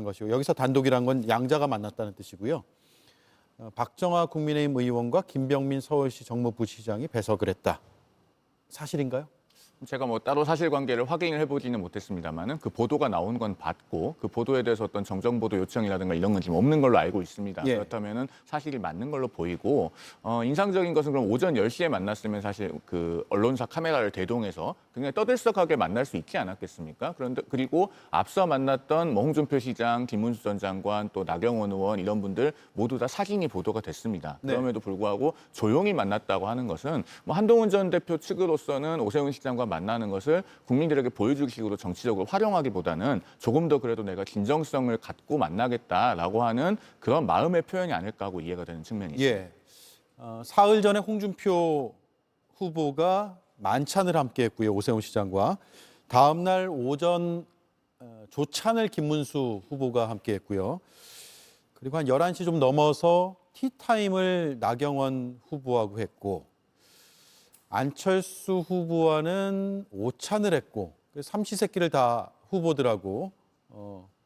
것이고 여기서 단독이란 건 양자가 만났다는 뜻이고요. 박정아 국민의힘 의원과 김병민 서울시 정무부시장이 배석을 했다. 사실인가요? 제가 뭐 따로 사실관계를 확인을 해보지는 못했습니다만은 그 보도가 나온 건 봤고 그 보도에 대해서 어떤 정정보도 요청이라든가 이런 건 지금 없는 걸로 알고 있습니다. 예. 그렇다면은 사실이 맞는 걸로 보이고 인상적인 것은 그럼 오전 10시에 만났으면 사실 그 언론사 카메라를 대동해서 굉장히 떠들썩하게 만날 수 있지 않았겠습니까? 그런데 그리고 앞서 만났던 뭐 홍준표 시장, 김문수 전 장관, 또 나경원 의원 이런 분들 모두 다 사진이 보도가 됐습니다. 네. 그럼에도 불구하고 조용히 만났다고 하는 것은 뭐 한동훈 전 대표 측으로서는 오세훈 시장과 만나는 것을 국민들에게 보여주기 식으로 정치적으로 활용하기보다는 조금 더 그래도 내가 진정성을 갖고 만나겠다라고 하는 그런 마음의 표현이 아닐까 하고 이해가 되는 측면이 있습니다. 예. 사흘 전에 홍준표 후보가 만찬을 함께했고요. 오세훈 시장과 다음 날 오전 조찬을 김문수 후보가 함께했고요. 그리고 한 11시 좀 넘어서 티타임을 나경원 후보하고 했고 안철수 후보와는 오찬을 했고 삼시세끼를 다 후보들하고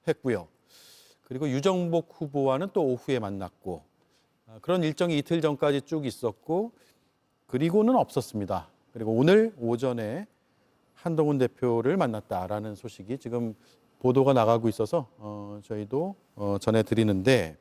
했고요. 그리고 유정복 후보와는 또 오후에 만났고 그런 일정이 이틀 전까지 쭉 있었고 그리고는 없었습니다. 그리고 오늘 오전에 한동훈 대표를 만났다라는 소식이 지금 보도가 나가고 있어서 저희도 전해드리는데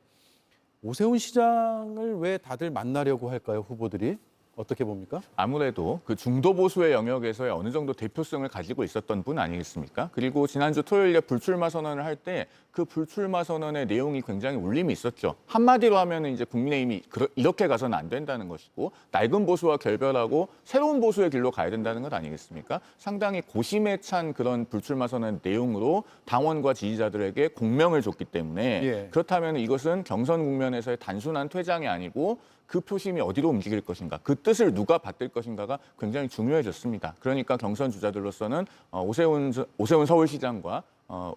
오세훈 시장을 왜 다들 만나려고 할까요, 후보들이? 어떻게 봅니까? 아무래도 그 중도 보수의 영역에서의 어느 정도 대표성을 가지고 있었던 분 아니겠습니까? 그리고 지난주 토요일에 불출마 선언을 할 때 그 불출마 선언의 내용이 굉장히 울림이 있었죠. 한마디로 하면은 이제 국민의힘이 이렇게 가서는 안 된다는 것이고 낡은 보수와 결별하고 새로운 보수의 길로 가야 된다는 것 아니겠습니까? 상당히 고심에 찬 그런 불출마 선언 내용으로 당원과 지지자들에게 공명을 줬기 때문에 예. 그렇다면 이것은 경선 국면에서의 단순한 퇴장이 아니고 그 표심이 어디로 움직일 것인가, 그 뜻을 누가 받들 것인가가 굉장히 중요해졌습니다. 그러니까 경선 주자들로서는 오세훈 서울시장과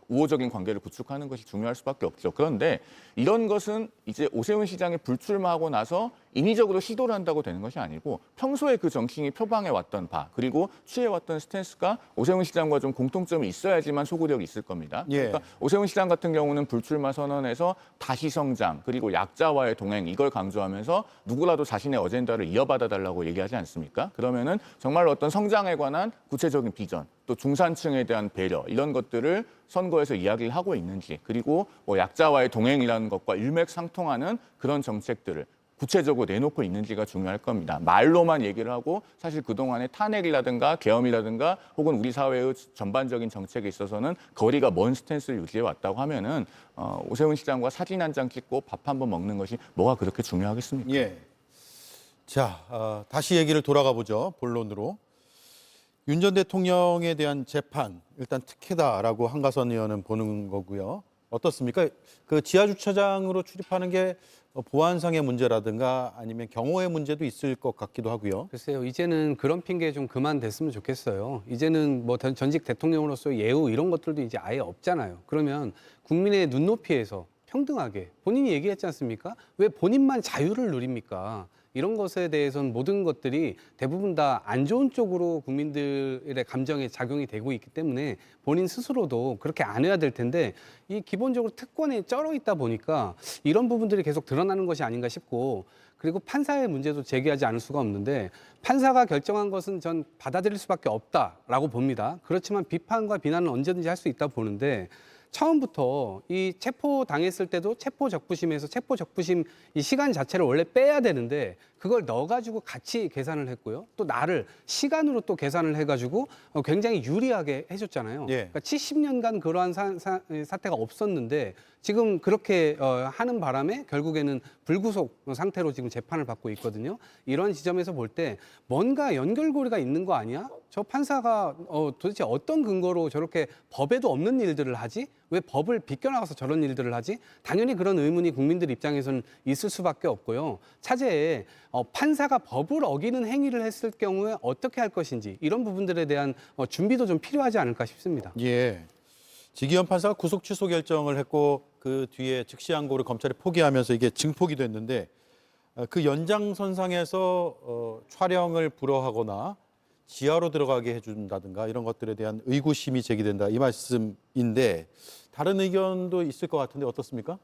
우호적인 관계를 구축하는 것이 중요할 수밖에 없죠. 그런데 이런 것은 이제 오세훈 시장이 불출마하고 나서 인위적으로 시도를 한다고 되는 것이 아니고 평소에 그 정치인이 표방해왔던 바 그리고 취해왔던 스탠스가 오세훈 시장과 좀 공통점이 있어야지만 소구력이 있을 겁니다. 예. 그러니까 오세훈 시장 같은 경우는 불출마 선언에서 다시 성장 그리고 약자와의 동행 이걸 강조하면서 누구라도 자신의 어젠다를 이어받아 달라고 얘기하지 않습니까? 그러면은 정말 어떤 성장에 관한 구체적인 비전 또 중산층에 대한 배려 이런 것들을 선거에서 이야기를 하고 있는지 그리고 뭐 약자와의 동행이라는 것과 일맥상통하는 그런 정책들을 구체적으로 내놓고 있는지가 중요할 겁니다. 말로만 얘기를 하고 사실 그동안의 탄핵이라든가 계엄이라든가 혹은 우리 사회의 전반적인 정책에 있어서는 거리가 먼 스탠스를 유지해 왔다고 하면은 오세훈 시장과 사진 한 장 찍고 밥 한 번 먹는 것이 뭐가 그렇게 중요하겠습니까? 예. 자, 다시 얘기를 돌아가 보죠. 본론으로. 윤 전 대통령에 대한 재판 일단 특혜다라고 한가선 의원은 보는 거고요. 어떻습니까? 그 지하 주차장으로 출입하는 게 보안상의 문제라든가 아니면 경호의 문제도 있을 것 같기도 하고요. 글쎄요, 이제는 그런 핑계 좀 그만 됐으면 좋겠어요. 이제는 뭐 전직 대통령으로서 예우 이런 것들도 이제 아예 없잖아요. 그러면 국민의 눈높이에서 평등하게 본인이 얘기했지 않습니까? 왜 본인만 자유를 누립니까? 이런 것에 대해서는 모든 것들이 대부분 다 안 좋은 쪽으로 국민들의 감정에 작용이 되고 있기 때문에 본인 스스로도 그렇게 안 해야 될 텐데 이 기본적으로 특권에 쩔어 있다 보니까 이런 부분들이 계속 드러나는 것이 아닌가 싶고 그리고 판사의 문제도 제기하지 않을 수가 없는데 판사가 결정한 것은 전 받아들일 수밖에 없다라고 봅니다. 그렇지만 비판과 비난은 언제든지 할 수 있다 보는데 처음부터 이 체포 당했을 때도 체포 적부심에서 체포 적부심 이 시간 자체를 원래 빼야 되는데 그걸 넣어가지고 같이 계산을 했고요. 또 나를 시간으로 또 계산을 해가지고 굉장히 유리하게 해줬잖아요. 예. 그러니까 70년간 그러한 사태가 없었는데 지금 그렇게 하는 바람에 결국에는 불구속 상태로 지금 재판을 받고 있거든요. 이런 지점에서 볼 때 뭔가 연결고리가 있는 거 아니야? 저 판사가 도대체 어떤 근거로 저렇게 법에도 없는 일들을 하지? 왜 법을 비껴나가서 저런 일들을 하지? 당연히 그런 의문이 국민들 입장에서는 있을 수밖에 없고요. 차제에 판사가 법을 어기는 행위를 했을 경우에 어떻게 할 것인지 이런 부분들에 대한 준비도 좀 필요하지 않을까 싶습니다. 예. 지기현 판사가 구속 취소 결정을 했고 그 뒤에 즉시 항고를 검찰이 포기하면서 이게 증폭이 됐는데 그 연장선상에서 촬영을 불허하거나 지하로 들어가게 해준다든가 이런 것들에 대한 의구심이 제기된다 이 말씀인데 다른 의견도 있을 것 같은데 어떻습니까?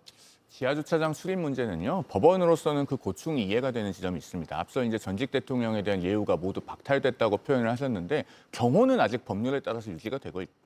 지하주차장 출입 문제는요, 법원으로서는 그 고충이 이해가 되는 지점이 있습니다. 앞서 이제 전직 대통령에 대한 예우가 모두 박탈됐다고 표현을 하셨는데 경호는 아직 법률에 따라서 유지가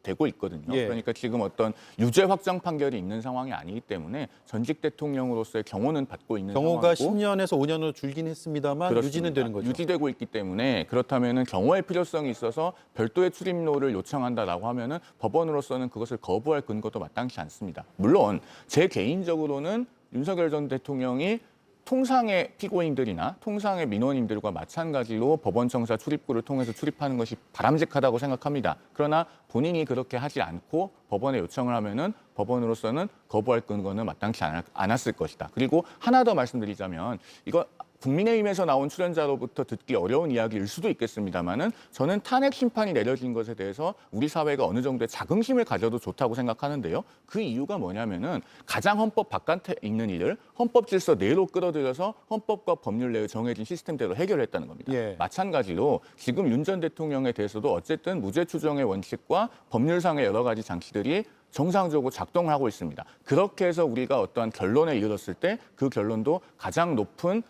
되고 있거든요. 예. 그러니까 지금 어떤 유죄 확정 판결이 있는 상황이 아니기 때문에 전직 대통령으로서의 경호는 받고 있는 경호가 상황이고 10년에서 5년으로 줄긴 했습니다만 그렇습니다. 유지는 되는 거죠. 유지되고 있기 때문에 그렇다면은 경호의 필요성이 있어서 별도의 출입로를 요청한다라고 하면은 법원으로서는 그것을 거부할 근거도 마땅치 않습니다. 물론 제 개인적으로는 윤석열 전 대통령이 통상의 피고인들이나 통상의 민원인들과 마찬가지로 법원 청사 출입구를 통해서 출입하는 것이 바람직하다고 생각합니다. 그러나 본인이 그렇게 하지 않고 법원에 요청을 하면은 법원으로서는 거부할 근거는 마땅치 않았을 것이다. 그리고 하나 더 말씀드리자면 이거 국민의힘에서 나온 출연자로부터 듣기 어려운 이야기일 수도 있겠습니다만은 저는 탄핵 심판이 내려진 것에 대해서 우리 사회가 어느 정도의 자긍심을 가져도 좋다고 생각하는데요. 그 이유가 뭐냐면은 가장 헌법 바깥에 있는 일을 헌법 질서 내로 끌어들여서 헌법과 법률 내에 정해진 시스템대로 해결했다는 겁니다. 예. 마찬가지로 지금 윤 전 대통령에 대해서도 어쨌든 무죄 추정의 원칙과 법률상의 여러 가지 장치들이 정상적으로 작동하고 있습니다. 그렇게 해서 우리가 어떠한 결론에 이르렀을 때 그 결론도 가장 높은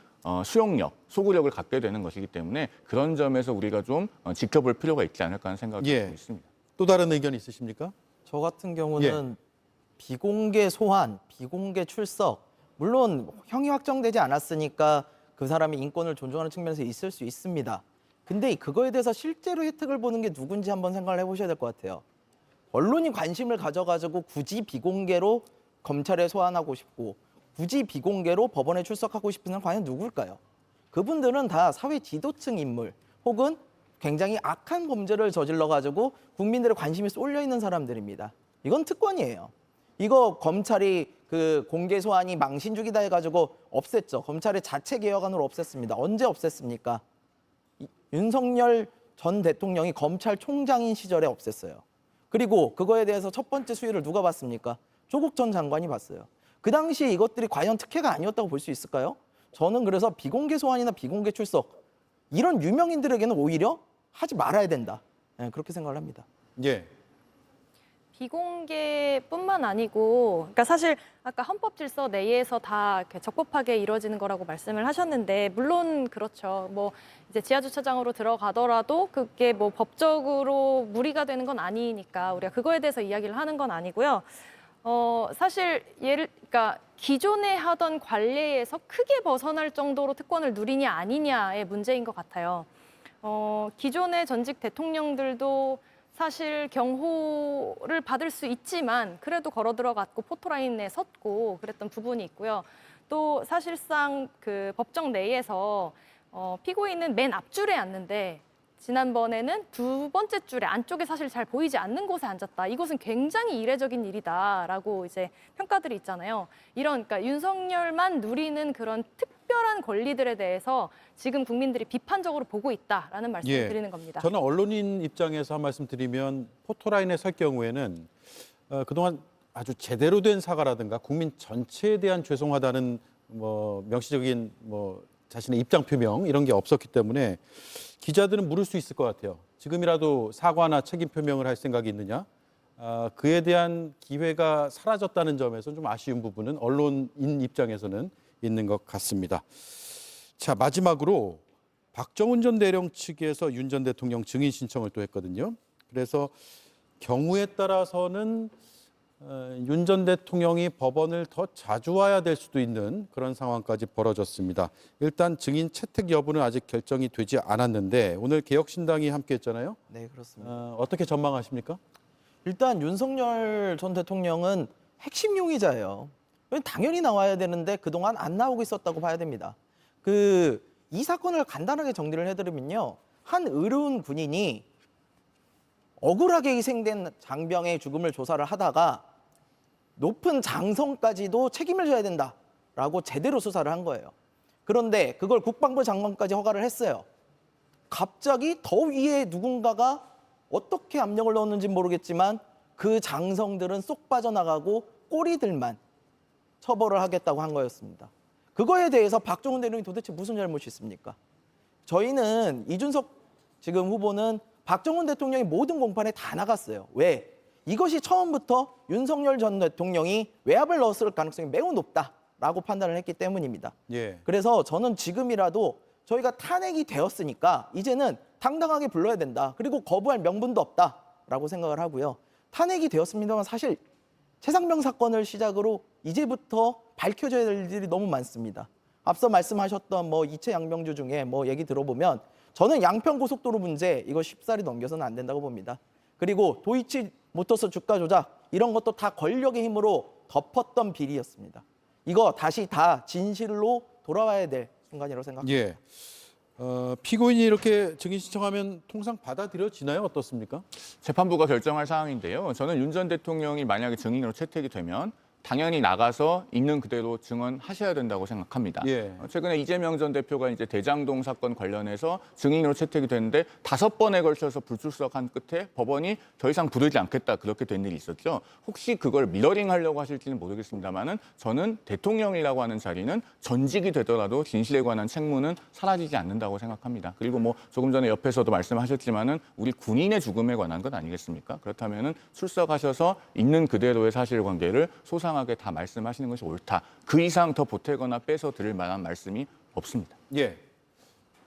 수용력, 소구력을 갖게 되는 것이기 때문에 그런 점에서 우리가 좀 지켜볼 필요가 있지 않을까 하는 생각이 들고 있습니다. 또 다른 의견 있으십니까? 저 같은 경우는 비공개 소환, 비공개 출석, 물론 형이 확정되지 않았으니까 그 사람의 인권을 존중하는 측면에서 있을 수 있습니다. 근데 그거에 대해서 실제로 혜택을 보는 게 누군지 한번 생각을 해보셔야 될 것 같아요. 언론이 관심을 가져가지고 굳이 비공개로 검찰에 소환하고 싶고 굳이 비공개로 법원에 출석하고 싶은 사람은 과연 누굴까요? 그분들은 다 사회 지도층 인물 혹은 굉장히 악한 범죄를 저질러가지고 국민들의 관심이 쏠려 있는 사람들입니다. 이건 특권이에요. 이거 검찰이 그 공개 소환이 망신주기다 해가지고 없앴죠. 검찰의 자체 개혁안으로 없앴습니다. 언제 없앴습니까? 윤석열 전 대통령이 검찰총장인 시절에 없앴어요. 그리고 그거에 대해서 첫 번째 수위를 누가 봤습니까? 조국 전 장관이 봤어요. 그 당시에 이것들이 과연 특혜가 아니었다고 볼 수 있을까요? 저는 그래서 비공개 소환이나 비공개 출석 이런 유명인들에게는 오히려 하지 말아야 된다. 네, 그렇게 생각을 합니다. 예. 비공개뿐만 아니고, 그러니까 사실 아까 헌법 질서 내에서 다 이렇게 적법하게 이루어지는 거라고 말씀을 하셨는데, 물론 그렇죠. 뭐 이제 지하 주차장으로 들어가더라도 그게 뭐 법적으로 무리가 되는 건 아니니까 우리가 그거에 대해서 이야기를 하는 건 아니고요. 사실 그러니까 기존에 하던 관례에서 크게 벗어날 정도로 특권을 누리냐 아니냐의 문제인 것 같아요. 기존의 전직 대통령들도 사실 경호를 받을 수 있지만 그래도 걸어 들어갔고 포토라인에 섰고 그랬던 부분이 있고요. 또 사실상 그 법정 내에서 피고인은 맨 앞줄에 앉는데 지난번에는 두 번째 줄에 안쪽에 사실 잘 보이지 않는 곳에 앉았다. 이것은 굉장히 이례적인 일이다라고 이제 평가들이 있잖아요. 이런 그러니까 윤석열만 누리는 그런 특별한 권리들에 대해서 지금 국민들이 비판적으로 보고 있다라는 말씀을 예. 드리는 겁니다. 저는 언론인 입장에서 한 말씀 드리면 포토라인에 설 경우에는 그동안 아주 제대로 된 사과라든가 국민 전체에 대한 죄송하다는 뭐 명시적인 뭐 자신의 입장 표명 이런 게 없었기 때문에 기자들은 물을 수 있을 것 같아요. 지금이라도 사과나 책임 표명을 할 생각이 있느냐? 그에 대한 기회가 사라졌다는 점에서 좀 아쉬운 부분은 언론인 입장에서는 있는 것 같습니다. 자, 마지막으로 박정훈 전 대령 측에서 윤 전 대통령 증인 신청을 또 했거든요. 그래서 경우에 따라서는 윤 전 대통령이 법원을 더 자주 와야 될 수도 있는 그런 상황까지 벌어졌습니다. 일단 증인 채택 여부는 아직 결정이 되지 않았는데 오늘 개혁신당이 함께했잖아요. 네, 그렇습니다. 어떻게 전망하십니까? 일단 윤석열 전 대통령은 핵심 용의자예요. 당연히 나와야 되는데 그동안 안 나오고 있었다고 봐야 됩니다. 이 사건을 간단하게 정리를 해드리면요. 한 의료원 군인이 억울하게 희생된 장병의 죽음을 조사를 하다가 높은 장성까지도 책임을 져야 된다라고 제대로 수사를 한 거예요. 그런데 그걸 국방부 장관까지 허가를 했어요. 갑자기 더 위에 누군가가 어떻게 압력을 넣었는지 모르겠지만 그 장성들은 쏙 빠져나가고 꼬리들만 처벌을 하겠다고 한 거였습니다. 그거에 대해서 박정훈 대령이 도대체 무슨 잘못이 있습니까? 저희는 이준석 지금 후보는 박정훈 대통령이 모든 공판에 다 나갔어요. 왜? 이것이 처음부터 윤석열 전 대통령이 외압을 넣었을 가능성이 매우 높다라고 판단을 했기 때문입니다. 예. 그래서 저는 지금이라도 저희가 탄핵이 되었으니까 이제는 당당하게 불러야 된다. 그리고 거부할 명분도 없다라고 생각을 하고요. 탄핵이 되었습니다만 사실 최상병 사건을 시작으로 이제부터 밝혀져야 될 일들이 너무 많습니다. 앞서 말씀하셨던 뭐 이채 양병주 중에 뭐 얘기 들어보면 저는 양평 고속도로 문제 이거 쉽사리 넘겨서는 안 된다고 봅니다. 그리고 도이치 모터스 주가 조작 이런 것도 다 권력의 힘으로 덮었던 비리였습니다. 이거 다시 다 진실로 돌아와야 될 순간이라고 생각합니다. 예. 피고인이 이렇게 증인 신청하면 통상 받아들여지나요? 어떻습니까? 재판부가 결정할 사항인데요. 저는 윤 전 대통령이 만약에 증인으로 채택이 되면 당연히 나가서 있는 그대로 증언하셔야 된다고 생각합니다. 예. 최근에 이재명 전 대표가 이제 대장동 사건 관련해서 증인으로 채택이 됐는데 5번에 걸쳐서 불출석한 끝에 법원이 더 이상 부르지 않겠다 그렇게 된 일이 있었죠. 혹시 그걸 미러링하려고 하실지는 모르겠습니다만은 저는 대통령이라고 하는 자리는 전직이 되더라도 진실에 관한 책무는 사라지지 않는다고 생각합니다. 그리고 뭐 조금 전에 옆에서도 말씀하셨지만은 우리 군인의 죽음에 관한 것 아니겠습니까? 그렇다면은 출석하셔서 있는 그대로의 사실관계를 소상하게 다 말씀하시는 것이 옳다. 그 이상 더 보태거나 빼서 드릴 만한 말씀이 없습니다. 예.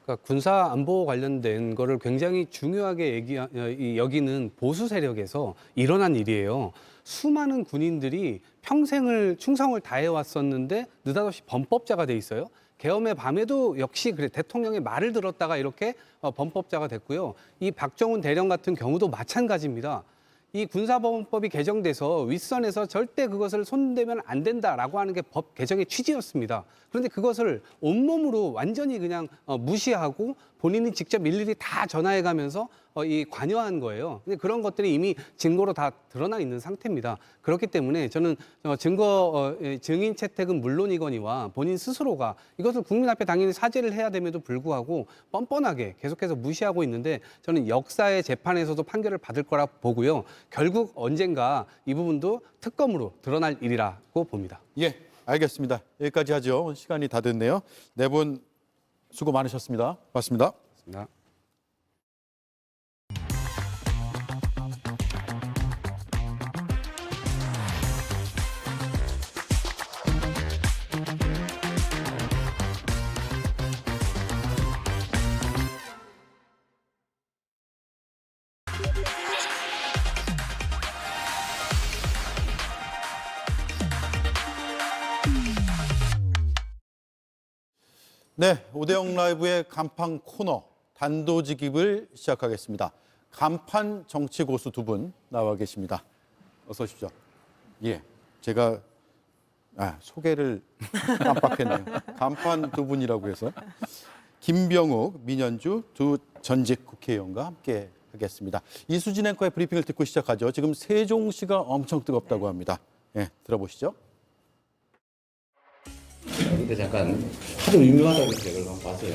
그러니까 군사 안보 관련된 거를 굉장히 중요하게 여기는 보수 세력에서 일어난 일이에요. 수많은 군인들이 평생을 충성을 다해왔었는데 느닷없이 범법자가 돼 있어요. 계엄의 밤에도 역시 그래 대통령의 말을 들었다가 이렇게 범법자가 됐고요. 이 박정훈 대령 같은 경우도 마찬가지입니다. 이 군사법원법이 개정돼서 윗선에서 절대 그것을 손대면 안 된다라고 하는 게 법 개정의 취지였습니다. 그런데 그것을 온몸으로 완전히 그냥 무시하고 본인이 직접 일일이 다 전화해가면서 이 관여한 거예요. 근데 그런 것들이 이미 증거로 다 드러나 있는 상태입니다. 그렇기 때문에 저는 증인 채택은 물론이거니와 본인 스스로가 이것을 국민 앞에 당연히 사죄를 해야 됨에도 불구하고 뻔뻔하게 계속해서 무시하고 있는데 저는 역사의 재판에서도 판결을 받을 거라 보고요. 결국 언젠가 이 부분도 특검으로 드러날 일이라고 봅니다. 예, 알겠습니다. 여기까지 하죠. 시간이 다 됐네요. 네 분 수고 많으셨습니다. 고맙습니다. 고맙습니다. 네, 오대영 라이브의 간판 코너 단도직입을 시작하겠습니다. 간판 정치 고수 두 분 나와 계십니다. 어서 오십시오. 예, 제가 소개를 깜빡했네요. 간판 두 분이라고 해서 김병욱, 민현주 두 전직 국회의원과 함께 하겠습니다. 이수진 앵커의 브리핑을 듣고 시작하죠. 지금 세종시가 엄청 뜨겁다고 합니다. 예, 들어보시죠. 근데 잠깐 하도 유명하다고 해서 제가 한번 봤어요.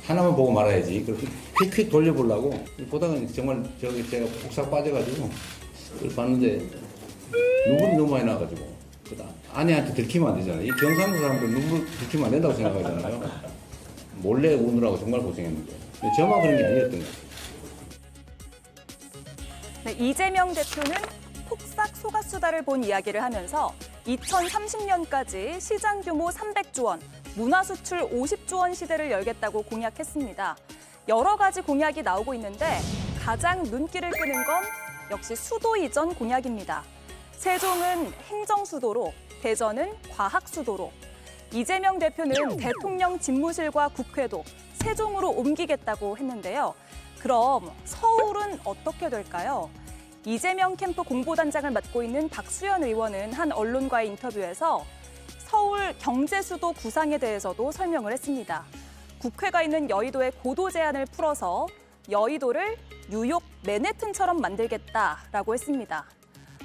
하나만 보고 말아야지. 그렇게 휙휙 돌려보려고 보다가 정말 저기 제가 폭삭 빠져가지고 그걸 봤는데 눈물이 너무 많이 나가지고 아내한테 들키면 안 되잖아요. 이 경상도 사람들 눈물 들키면 안 된다고 생각하잖아요. 몰래 우느라고 정말 고생했는데 저만 그런 게 아니었던 것 같아요. 네, 이재명 대표는 폭삭 소가수다를 본 이야기를 하면서 2030년까지 시장 규모 300조 원, 문화수출 50조 원 시대를 열겠다고 공약했습니다. 여러 가지 공약이 나오고 있는데 가장 눈길을 끄는 건 역시 수도 이전 공약입니다. 세종은 행정수도로, 대전은 과학수도로, 이재명 대표는 대통령 집무실과 국회도 세종으로 옮기겠다고 했는데요. 그럼 서울은 어떻게 될까요? 이재명 캠프 공보단장을 맡고 있는 박수현 의원은 한 언론과의 인터뷰에서 서울 경제수도 구상에 대해서도 설명을 했습니다. 국회가 있는 여의도의 고도 제한을 풀어서 여의도를 뉴욕 맨해튼처럼 만들겠다라고 했습니다.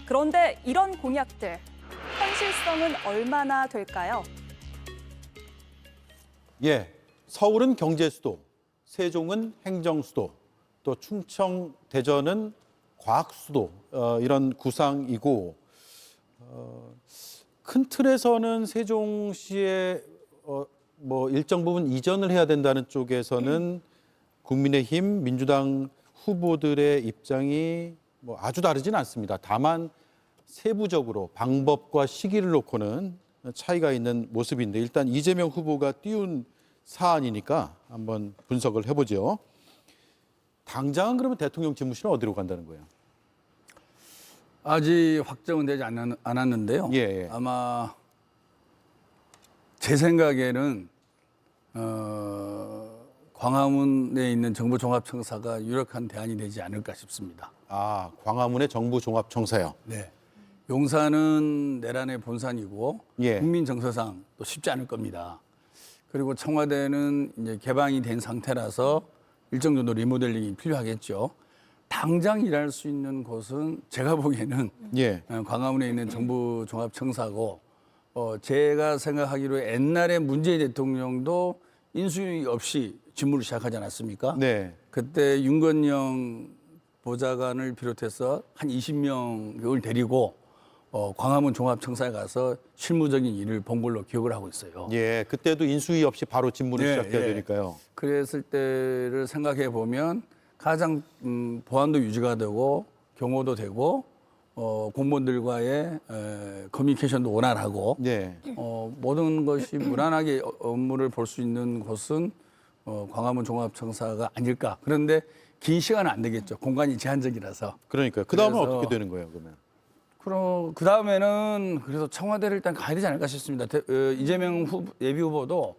그런데 이런 공약들, 현실성은 얼마나 될까요? 예, 서울은 경제수도, 세종은 행정수도, 또 충청, 대전은 과학수도 이런 구상이고 큰 틀에서는 세종시에 뭐 일정 부분 이전을 해야 된다는 쪽에서는 국민의힘, 민주당 후보들의 입장이 뭐 아주 다르진 않습니다. 다만 세부적으로 방법과 시기를 놓고는 차이가 있는 모습인데 일단 이재명 후보가 띄운 사안이니까 한번 분석을 해보죠. 당장은 그러면 대통령 집무실은 어디로 간다는 거예요? 아직 확정은 되지 않았는데요. 예. 아마 제 생각에는 광화문에 있는 정부종합청사가 유력한 대안이 되지 않을까 싶습니다. 아, 광화문의 정부종합청사요. 네. 용산은 내란의 본산이고 예. 국민 정서상 또 쉽지 않을 겁니다. 그리고 청와대는 이제 개방이 된 상태라서 일정 정도 리모델링이 필요하겠죠. 당장 일할 수 있는 곳은 제가 보기에는 예. 광화문에 있는 정부종합청사고 제가 생각하기로 옛날에 문재인 대통령도 인수위 없이 직무를 시작하지 않았습니까? 네. 그때 윤건영 보좌관을 비롯해서 한 20명을 데리고 광화문 종합청사에 가서 실무적인 일을 본 걸로 기억을 하고 있어요. 예, 그때도 인수위 없이 바로 직무를 예, 시작해야 예. 되니까요. 그랬을 때를 생각해 보면 가장 보안도 유지가 되고 경호도 되고 공무원들과의 커뮤니케이션도 원활하고 예. 모든 것이 무난하게 업무를 볼 수 있는 곳은 광화문 종합청사가 아닐까. 그런데 긴 시간은 안 되겠죠. 공간이 제한적이라서. 그러니까요. 그 다음은 그래서 어떻게 되는 거예요, 그러면? 그 다음에는 그래서 청와대를 일단 가야 되지 않을까 싶습니다. 이재명 예비 후보도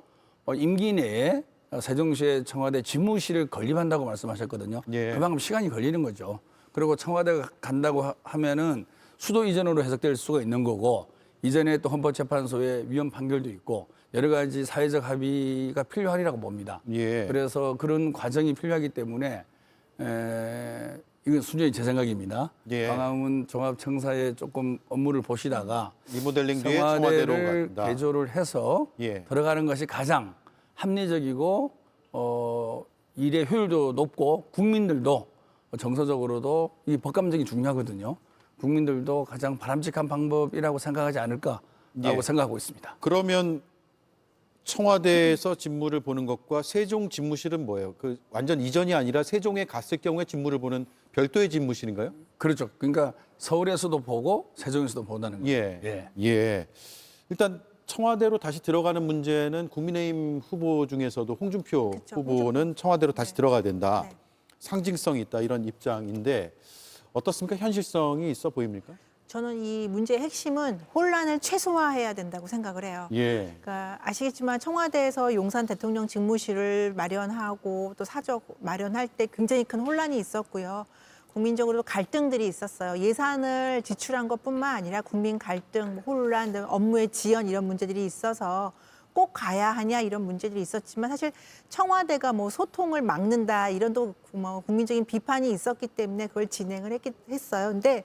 임기 내에 세종시의 청와대 집무실을 건립한다고 말씀하셨거든요. 예. 그만큼 시간이 걸리는 거죠. 그리고 청와대가 간다고 하면은 수도 이전으로 해석될 수가 있는 거고, 이전에 또 헌법재판소의 위헌 판결도 있고 여러 가지 사회적 합의가 필요하리라고 봅니다. 예. 그래서 그런 과정이 필요하기 때문에 이건 순전히 제 생각입니다. 예. 광화문 종합청사에 조금 업무를 보시다가 리모델링 뒤에 청와대로 청와대를 간다. 개조를 해서 예. 들어가는 것이 가장 합리적이고 일의 효율도 높고 국민들도 정서적으로도 이 법감정이 중요하거든요. 국민들도 가장 바람직한 방법이라고 생각하지 않을까라고 예. 생각하고 있습니다. 그러면 청와대에서 집무를 보는 것과 세종 집무실은 뭐예요? 그 완전 이전이 아니라 세종에 갔을 경우에 집무를 보는 별도의 집무실인가요? 그렇죠. 그러니까 서울에서도 보고 세종에서도 본다는 거죠. 예. 예. 일단 청와대로 다시 들어가는 문제는 국민의힘 후보 중에서도 홍준표 그쵸, 후보는 청와대로 다시 들어가야 된다. 네. 상징성이 있다 이런 입장인데 어떻습니까? 현실성이 있어 보입니까? 저는 이 문제의 핵심은 혼란을 최소화해야 된다고 생각을 해요. 예. 그러니까 아시겠지만 청와대에서 용산 대통령 직무실을 마련하고 또 사적 마련할 때 굉장히 큰 혼란이 있었고요. 국민적으로도 갈등들이 있었어요. 예산을 지출한 것뿐만 아니라 국민 갈등, 혼란, 업무의 지연 이런 문제들이 있어서 꼭 가야 하냐 이런 문제들이 있었지만 사실 청와대가 뭐 소통을 막는다 이런 또 뭐 국민적인 비판이 있었기 때문에 그걸 진행을 했어요. 근데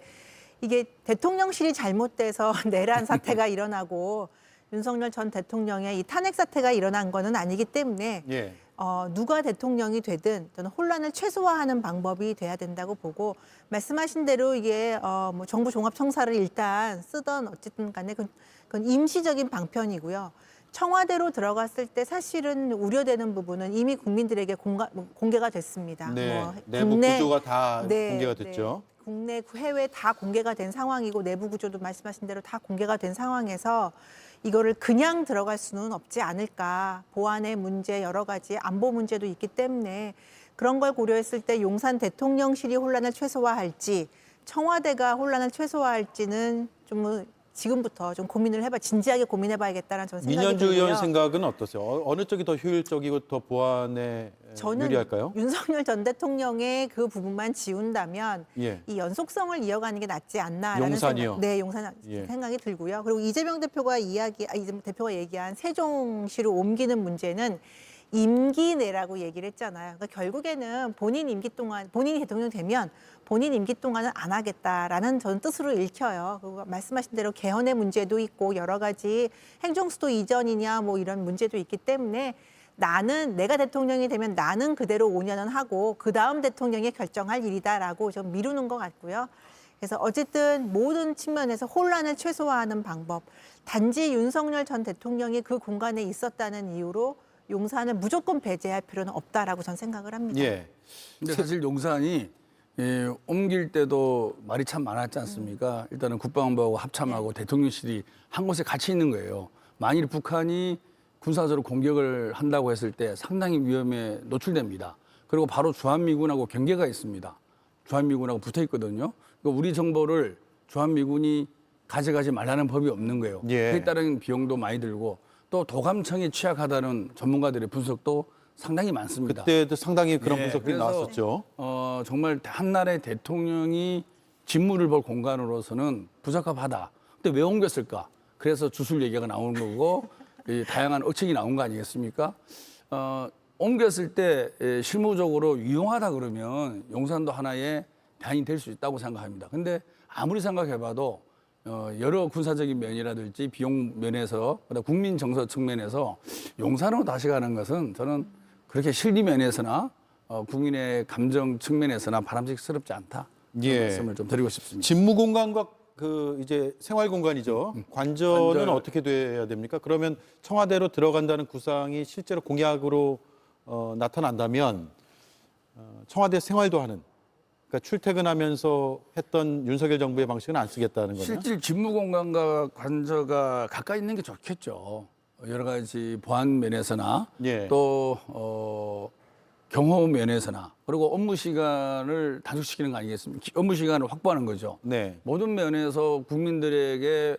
이게 대통령실이 잘못돼서 내란 사태가 일어나고 윤석열 전 대통령의 이 탄핵 사태가 일어난 거는 아니기 때문에 예. 누가 대통령이 되든 저는 혼란을 최소화하는 방법이 돼야 된다고 보고 말씀하신 대로 이게 뭐 정부 종합청사를 일단 쓰던 어쨌든 간에 그건 임시적인 방편이고요. 청와대로 들어갔을 때 사실은 우려되는 부분은 이미 국민들에게 공개가 됐습니다. 네. 뭐 내부 구조가 다 공개가 됐죠. 네. 국내, 해외 다 공개가 된 상황이고 내부 구조도 말씀하신 대로 다 공개가 된 상황에서 이거를 그냥 들어갈 수는 없지 않을까. 보안의 문제, 여러 가지 안보 문제도 있기 때문에 그런 걸 고려했을 때 용산 대통령실이 혼란을 최소화할지 청와대가 혼란을 최소화할지는 좀 지금부터 좀 진지하게 고민해봐야겠다는 저는 생각이 민현주 들고요. 의원 생각은 어떠세요? 어느 쪽이 더 효율적이고 더 보안에 저는 유리할까요? 윤석열 전 대통령의 그 부분만 지운다면 예. 이 연속성을 이어가는 게 낫지 않나라는 용산이요? 생각, 네, 용산 예. 생각이 들고요. 그리고 이재명 대표가 이재명 대표가 얘기한 세종시로 옮기는 문제는 임기 내라고 얘기를 했잖아요. 그러니까 결국에는 본인 임기 동안 본인이 대통령 되면 본인 임기 동안은 안 하겠다라는 저는 뜻으로 읽혀요. 그리고 말씀하신 대로 개헌의 문제도 있고 여러 가지 행정수도 이전이냐 뭐 이런 문제도 있기 때문에 내가 대통령이 되면 나는 그대로 5년은 하고 그 다음 대통령이 결정할 일이다라고 좀 미루는 것 같고요. 그래서 어쨌든 모든 측면에서 혼란을 최소화하는 방법. 단지 윤석열 전 대통령이 그 공간에 있었다는 이유로 용산을 무조건 배제할 필요는 없다라고 저는 생각을 합니다. 예. 근데 사실 용산이 옮길 때도 말이 참 많았지 않습니까? 일단은 국방부하고 합참하고 대통령실이 한 곳에 같이 있는 거예요. 만일 북한이 군사적으로 공격을 한다고 했을 때 상당히 위험에 노출됩니다. 그리고 바로 주한미군하고 경계가 있습니다. 주한미군하고 붙어 있거든요. 그러니까 우리 정보를 주한미군이 가져가지 말라는 법이 없는 거예요. 예. 그에 따른 비용도 많이 들고 또 도감청이 취약하다는 전문가들의 분석도 상당히 많습니다. 그때도 상당히 그런 예, 분석들이 그래서, 나왔었죠. 정말 한 나라의 대통령이 직무를 볼 공간으로서는 부적합하다. 근데 왜 옮겼을까? 그래서 주술 얘기가 나오는 거고 다양한 억측이 나온 거 아니겠습니까? 옮겼을 때 실무적으로 유용하다 그러면 용산도 하나의 대안이 될 수 있다고 생각합니다. 근데 아무리 생각해봐도 여러 군사적인 면이라든지 비용 면에서 국민 정서 측면에서 용산으로 다시 가는 것은 저는 그렇게 실리 면에서나 국민의 감정 측면에서나 바람직스럽지 않다. 예. 말씀을 좀 드리고 싶습니다. 집무 공간과 그 이제 생활 공간이죠. 관전은 관전. 어떻게 돼야 됩니까? 그러면 청와대로 들어간다는 구상이 실제로 공약으로 나타난다면 청와대 생활도 하는 그러니까 출퇴근하면서 했던 윤석열 정부의 방식은 안 쓰겠다는 거네요. 실질 집무 공간과 관저가 가까이 있는 게 좋겠죠. 여러 가지 보안 면에서나 예. 또 경호 면에서나 그리고 업무 시간을 단축시키는 거 아니겠습니까? 업무 시간을 확보하는 거죠. 네. 모든 면에서 국민들에게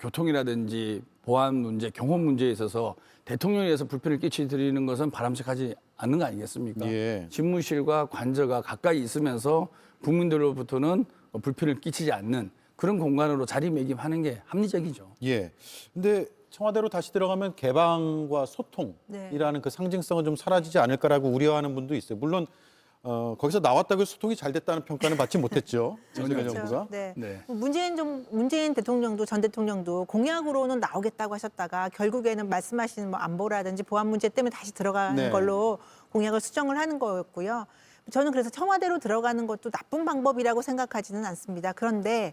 교통이라든지 보안 문제, 경호 문제에 있어서 대통령에 의해서 불편을 끼치드리는 것은 바람직하지 않는 거 아니겠습니까? 예. 집무실과 관저가 가까이 있으면서 국민들로부터는 불편을 끼치지 않는 그런 공간으로 자리매김하는 게 합리적이죠. 예. 근데 청와대로 다시 들어가면 개방과 소통이라는 그 상징성은 좀 사라지지 않을까라고 우려하는 분도 있어요. 물론 거기서 나왔다고 소통이 잘 됐다는 평가는 받지 못했죠. 윤석열 정부가. 네. 네. 문재인 대통령도 전 대통령도 공약으로는 나오겠다고 하셨다가 결국에는 말씀하신 뭐 안보라든지 보안 문제 때문에 다시 들어가는 네. 걸로 공약을 수정을 하는 거였고요. 저는 그래서 청와대로 들어가는 것도 나쁜 방법이라고 생각하지는 않습니다. 그런데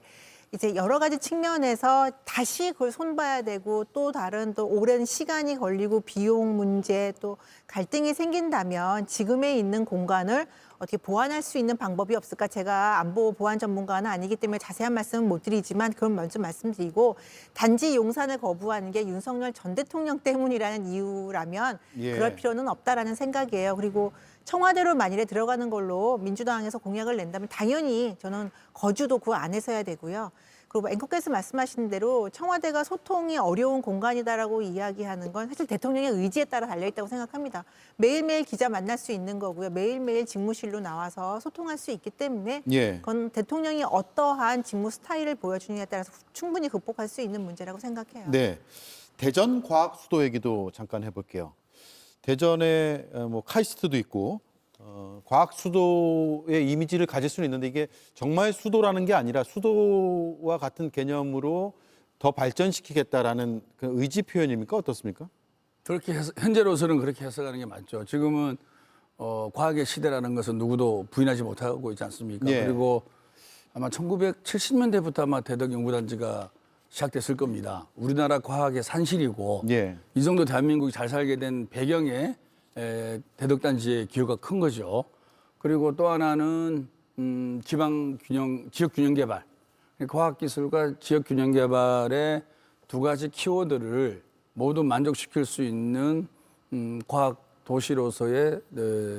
이제 여러 가지 측면에서 다시 그걸 손봐야 되고 또 다른 또 오랜 시간이 걸리고 비용 문제 또 갈등이 생긴다면 지금에 있는 공간을 어떻게 보완할 수 있는 방법이 없을까? 제가 안보 보안 전문가는 아니기 때문에 자세한 말씀은 못 드리지만 그건 먼저 말씀드리고 단지 용산을 거부하는 게 윤석열 전 대통령 때문이라는 이유라면 예. 그럴 필요는 없다라는 생각이에요. 그리고 청와대로 만일에 들어가는 걸로 민주당에서 공약을 낸다면 당연히 저는 거주도 그 안에서 해야 되고요. 그리고 앵커께서 말씀하신 대로 청와대가 소통이 어려운 공간이다라고 이야기하는 건 사실 대통령의 의지에 따라 달려있다고 생각합니다. 매일매일 기자 만날 수 있는 거고요. 매일매일 직무실로 나와서 소통할 수 있기 때문에 예. 그건 대통령이 어떠한 직무 스타일을 보여주느냐에 따라서 충분히 극복할 수 있는 문제라고 생각해요. 네. 대전 과학 수도 얘기도 잠깐 해볼게요. 대전에 뭐 카이스트도 있고 과학 수도의 이미지를 가질 수는 있는데 이게 정말 수도라는 게 아니라 수도와 같은 개념으로 더 발전시키겠다라는 그 의지 표현입니까? 어떻습니까? 그렇게 현재로서는 그렇게 해석하는 게 맞죠. 지금은 과학의 시대라는 것은 누구도 부인하지 못하고 있지 않습니까? 예. 그리고 아마 1970년대부터 아마 대덕 연구단지가 시작됐을 겁니다. 우리나라 과학의 산실이고 예. 이 정도 대한민국이 잘 살게 된 배경에 대덕단지의 기여가 큰 거죠. 그리고 또 하나는 지역 균형 개발, 과학기술과 지역 균형 개발의 두 가지 키워드를 모두 만족시킬 수 있는 과학 도시로서의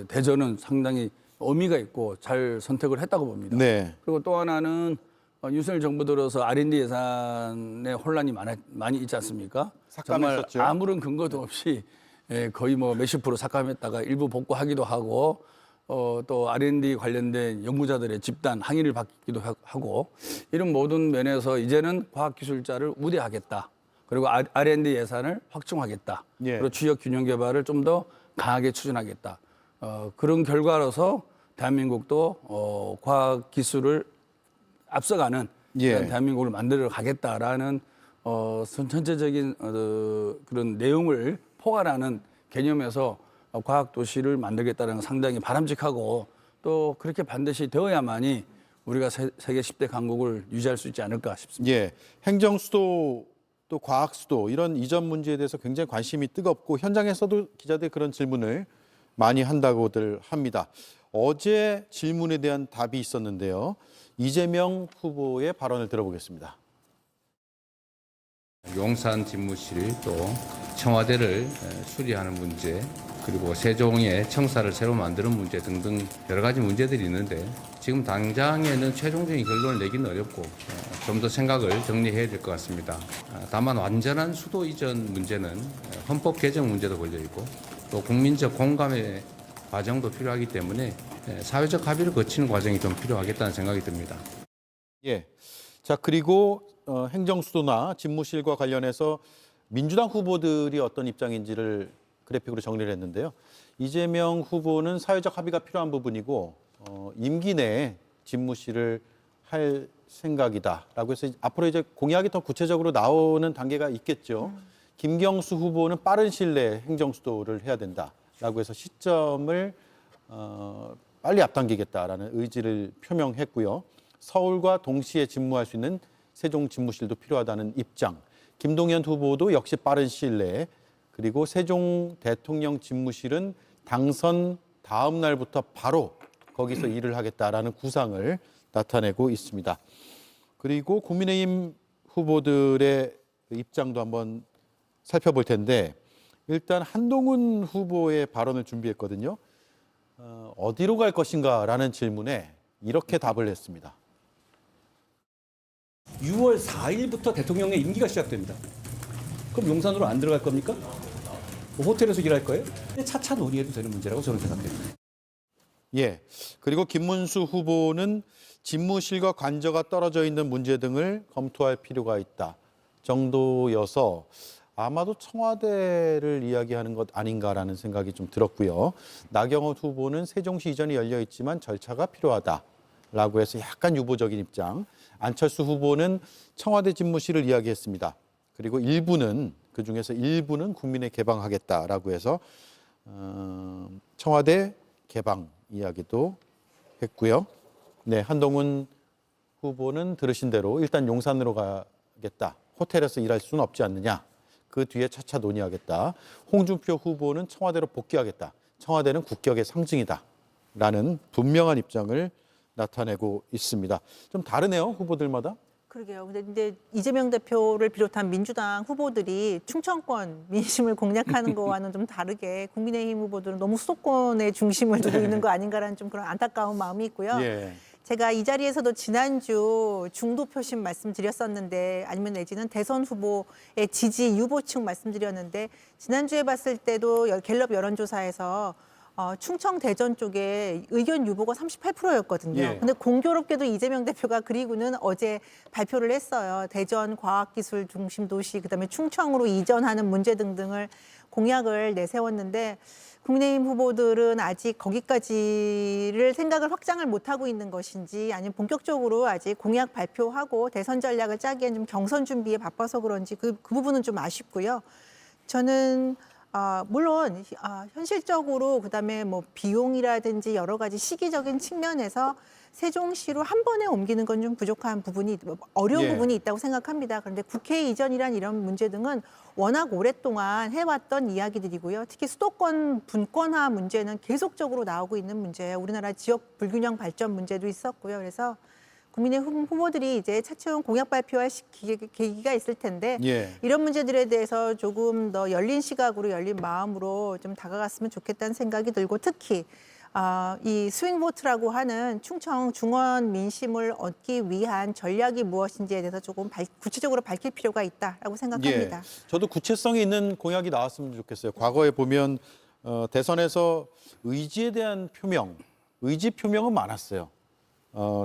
대전은 상당히 의미가 있고 잘 선택을 했다고 봅니다. 네. 그리고 또 하나는 윤석열 정부 들어서 R&D 예산에 혼란이 많이 있지 않습니까? 삭감했었죠. 정말 아무런 근거도 없이 거의 뭐 몇십 프로 삭감했다가 일부 복구하기도 하고 또 R&D 관련된 연구자들의 집단 항의를 받기도 하고 이런 모든 면에서 이제는 과학기술자를 우대하겠다. 그리고 R&D 예산을 확충하겠다. 예. 그리고 지역 균형 개발을 좀 더 강하게 추진하겠다. 그런 결과로서 대한민국도 과학기술을 앞서가는 예. 그런 대한민국을 만들어 가겠다라는 전체적인 그런 내용을 포괄하는 개념에서 과학도시를 만들겠다는 건 상당히 바람직하고 또 그렇게 반드시 되어야만이 우리가 세계 10대 강국을 유지할 수 있지 않을까 싶습니다. 예. 행정수도 또 과학수도 이런 이전 문제에 대해서 굉장히 관심이 뜨겁고 현장에서도 기자들이 그런 질문을 많이 한다고들 합니다. 어제 질문에 대한 답이 있었는데요. 이재명 후보의 발언을 들어보겠습니다. 용산 집무실 또 청와대를 수리하는 문제 그리고 세종의 청사를 새로 만드는 문제 등등 여러 가지 문제들이 있는데 지금 당장에는 최종적인 결론을 내기는 어렵고 좀 더 생각을 정리해야 될 것 같습니다. 다만 완전한 수도 이전 문제는 헌법 개정 문제도 걸려 있고 또 국민적 공감의 과정도 필요하기 때문에 사회적 합의를 거치는 과정이 좀 필요하겠다는 생각이 듭니다. 예. 자, 그리고 행정수도나 집무실과 관련해서 민주당 후보들이 어떤 입장인지를 그래픽으로 정리를 했는데요. 이재명 후보는 사회적 합의가 필요한 부분이고 임기 내에 집무실을 할 생각이다라고 해서 앞으로 이제 공약이 더 구체적으로 나오는 단계가 있겠죠. 김경수 후보는 빠른 시일 내에 행정수도를 해야 된다라고 해서 시점을 빨리 앞당기겠다라는 의지를 표명했고요. 서울과 동시에 집무할 수 있는 세종 집무실도 필요하다는 입장. 김동연 후보도 역시 빠른 시일 내에 그리고 세종 대통령 집무실은 당선 다음 날부터 바로 거기서 일을 하겠다라는 구상을 나타내고 있습니다. 그리고 국민의힘 후보들의 입장도 한번 살펴볼 텐데 일단 한동훈 후보의 발언을 준비했거든요. 어디로 갈 것인가라는 질문에 이렇게 답을 했습니다. 6월 4일부터 대통령의 임기가 시작됩니다. 그럼 용산으로 안 들어갈 겁니까? 뭐 호텔에서 일할 거예요? 차차 논의해도 되는 문제라고 저는 생각해요. 예. 그리고 김문수 후보는 집무실과 관저가 떨어져 있는 문제 등을 검토할 필요가 있다 정도여서 아마도 청와대를 이야기하는 것 아닌가라는 생각이 좀 들었고요. 나경원 후보는 세종시 이전이 열려 있지만 절차가 필요하다라고 해서 약간 유보적인 입장. 안철수 후보는 청와대 집무실을 이야기했습니다. 그리고 그중에서 일부는 국민에 개방하겠다라고 해서 청와대 개방 이야기도 했고요. 네, 한동훈 후보는 들으신 대로 일단 용산으로 가겠다. 호텔에서 일할 수는 없지 않느냐. 그 뒤에 차차 논의하겠다. 홍준표 후보는 청와대로 복귀하겠다. 청와대는 국격의 상징이다. 라는 분명한 입장을 나타내고 있습니다. 좀 다르네요, 후보들마다. 그러게요. 근데 이재명 대표를 비롯한 민주당 후보들이 충청권 민심을 공략하는 거와는 좀 다르게 국민의힘 후보들은 너무 수도권의 중심을 두고 있는 거 아닌가라는 좀 그런 안타까운 마음이 있고요. 예. 제가 이 자리에서도 지난주 중도 표심 말씀드렸었는데 아니면 내지는 대선 후보의 지지 유보층 말씀드렸는데 지난주에 봤을 때도 갤럽 여론조사에서 충청 대전 쪽에 의견 유보가 38%였거든요. 예. 근데 공교롭게도 이재명 대표가 그리고는 어제 발표를 했어요. 대전 과학기술 중심 도시 그다음에 충청으로 이전하는 문제 등등을 공약을 내세웠는데 국민의힘 후보들은 아직 거기까지를 생각을 확장을 못하고 있는 것인지 아니면 본격적으로 아직 공약 발표하고 대선 전략을 짜기엔 좀 경선 준비에 바빠서 그런지 그 부분은 좀 아쉽고요. 저는 물론 현실적으로 그다음에 뭐 비용이라든지 여러 가지 시기적인 측면에서 세종시로 한 번에 옮기는 건 좀 부족한 부분이 어려운 부분이 있다고 생각합니다. 그런데 국회 이전이란 이런 문제 등은 워낙 오랫동안 해왔던 이야기들이고요. 특히 수도권 분권화 문제는 계속적으로 나오고 있는 문제예요. 우리나라 지역 불균형 발전 문제도 있었고요. 그래서 국민의힘 후보들이 이제 차츰 공약 발표할 계기가 있을 텐데 이런 문제들에 대해서 조금 더 열린 시각으로 열린 마음으로 좀 다가갔으면 좋겠다는 생각이 들고 특히 이 스윙 보트라고 하는 충청 중원 민심을 얻기 위한 전략이 무엇인지에 대해서 조금 구체적으로 밝힐 필요가 있다라고 생각합니다. 저도 구체성이 있는 공약이 나왔으면 좋겠어요. 과거에 보면 대선에서 의지에 대한 의지 표명은 많았어요.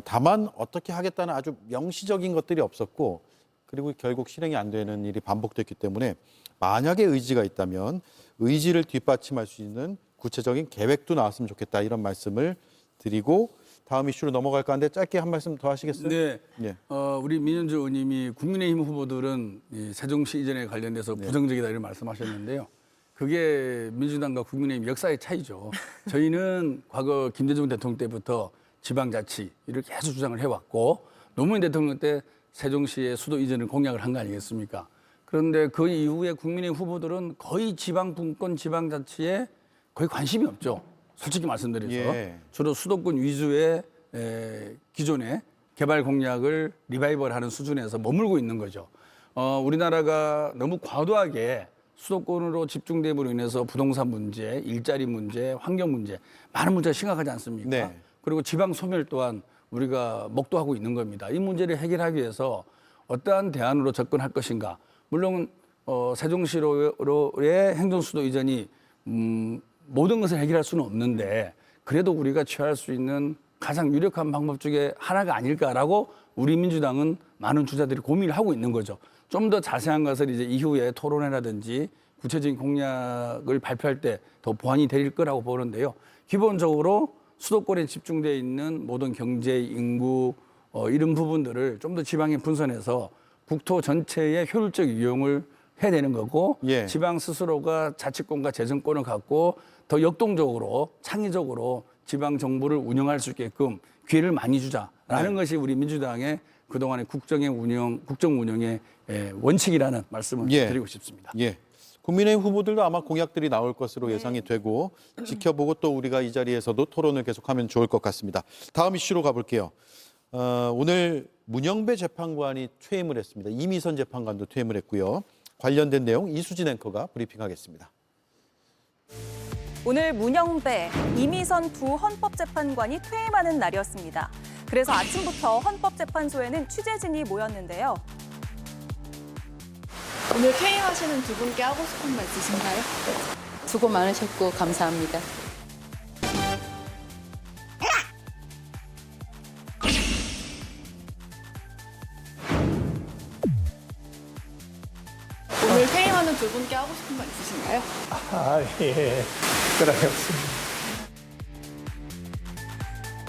다만 어떻게 하겠다는 아주 명시적인 것들이 없었고 그리고 결국 실행이 안 되는 일이 반복됐기 때문에 만약에 의지가 있다면 의지를 뒷받침할 수 있는 구체적인 계획도 나왔으면 좋겠다 이런 말씀을 드리고 다음 이슈로 넘어갈까 하는데 짧게 한 말씀 더 하시겠어요? 네. 예. 우리 민현주 의원님이 국민의힘 후보들은 이 세종시 이전에 관련돼서 부정적이다 이런 말씀하셨는데요. 그게 민주당과 국민의힘 역사의 차이죠. 저희는 과거 김대중 대통령 때부터 지방자치를 계속 주장을 해왔고 노무현 대통령 때 세종시의 수도 이전을 공약을 한 거 아니겠습니까? 그런데 그 이후에 국민의힘 후보들은 거의 지방분권 지방자치에 거의 관심이 없죠. 솔직히 말씀드려서 주로 수도권 위주의 기존의 개발 공약을 리바이벌하는 수준에서 머물고 있는 거죠. 우리나라가 너무 과도하게 수도권으로 집중됨으로 인해서 부동산 문제, 일자리 문제, 환경 문제 많은 문제가 심각하지 않습니까? 그리고 지방 소멸 또한 우리가 목도하고 있는 겁니다. 이 문제를 해결하기 위해서 어떠한 대안으로 접근할 것인가. 물론 세종시로의 행정수도 이전이 모든 것을 해결할 수는 없는데 그래도 우리가 취할 수 있는 가장 유력한 방법 중에 하나가 아닐까라고 우리 민주당은 많은 주자들이 고민을 하고 있는 거죠. 좀 더 자세한 것을 이제 이후에 토론회라든지 구체적인 공약을 발표할 때 더 보완이 될 거라고 보는데요. 기본적으로 수도권에 집중되어 있는 모든 경제, 인구 이런 부분들을 좀 더 지방에 분산해서 국토 전체의 효율적 이용을 해야 되는 거고 지방 스스로가 자치권과 재정권을 갖고 더 역동적으로 창의적으로 지방 정부를 운영할 수 있게끔 기회를 많이 주자라는 것이 우리 민주당의 그동안의 국정 운영의 원칙이라는 말씀을 드리고 싶습니다. 국민의힘 후보들도 아마 공약들이 나올 것으로 예상이 되고 지켜보고 또 우리가 이 자리에서도 토론을 계속하면 좋을 것 같습니다. 다음 이슈로 가볼게요. 오늘 문영배 재판관이 퇴임을 했습니다. 이미선 재판관도 퇴임을 했고요. 관련된 내용 이수진 앵커가 브리핑하겠습니다. 오늘 문영배, 이미선 두 헌법재판관이 퇴임하는 날이었습니다. 그래서 아침부터 헌법재판소에는 취재진이 모였는데요. 오늘 퇴임하시는 두 분께 하고 싶은 말 있으신가요? 수고 많으셨고 감사합니다. 오늘 퇴임하는 두 분께 하고 싶은 말 있으신가요? 예. 그래요.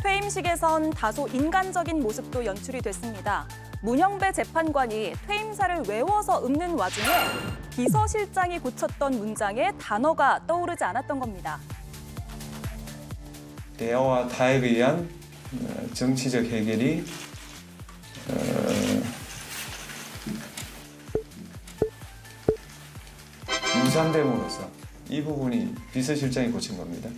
퇴임식에선 다소 인간적인 모습도 연출이 됐습니다. 문영배 재판관이 퇴임사를 외워서 읊는 와중에 비서실장이 고쳤던 문장에 단어가 떠오르지 않았던 겁니다. 대화와 타협에 의한 정치적 해결이 유산됨으로써 이 부분이 비서실장이 고친 겁니다.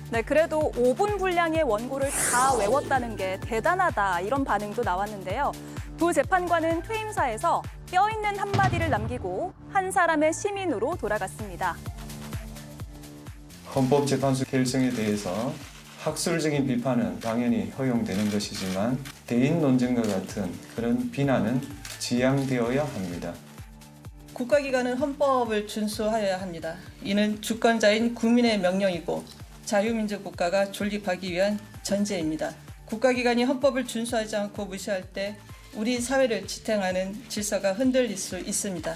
네, 그래도 5분 분량의 원고를 다 외웠다는 게 대단하다 이런 반응도 나왔는데요. 두 재판관은 퇴임사에서 뼈 있는 한마디를 남기고 한 사람의 시민으로 돌아갔습니다. 헌법재판소 결정에 대해서 학술적인 비판은 당연히 허용되는 것이지만 대인 논쟁과 같은 그런 비난은 지양되어야 합니다. 국가기관은 헌법을 준수하여야 합니다. 이는 주권자인 국민의 명령이고 자유민주 국가가 존립하기 위한 전제입니다. 국가기관이 헌법을 준수하지 않고 무시할 때 우리 사회를 지탱하는 질서가 흔들릴 수 있습니다.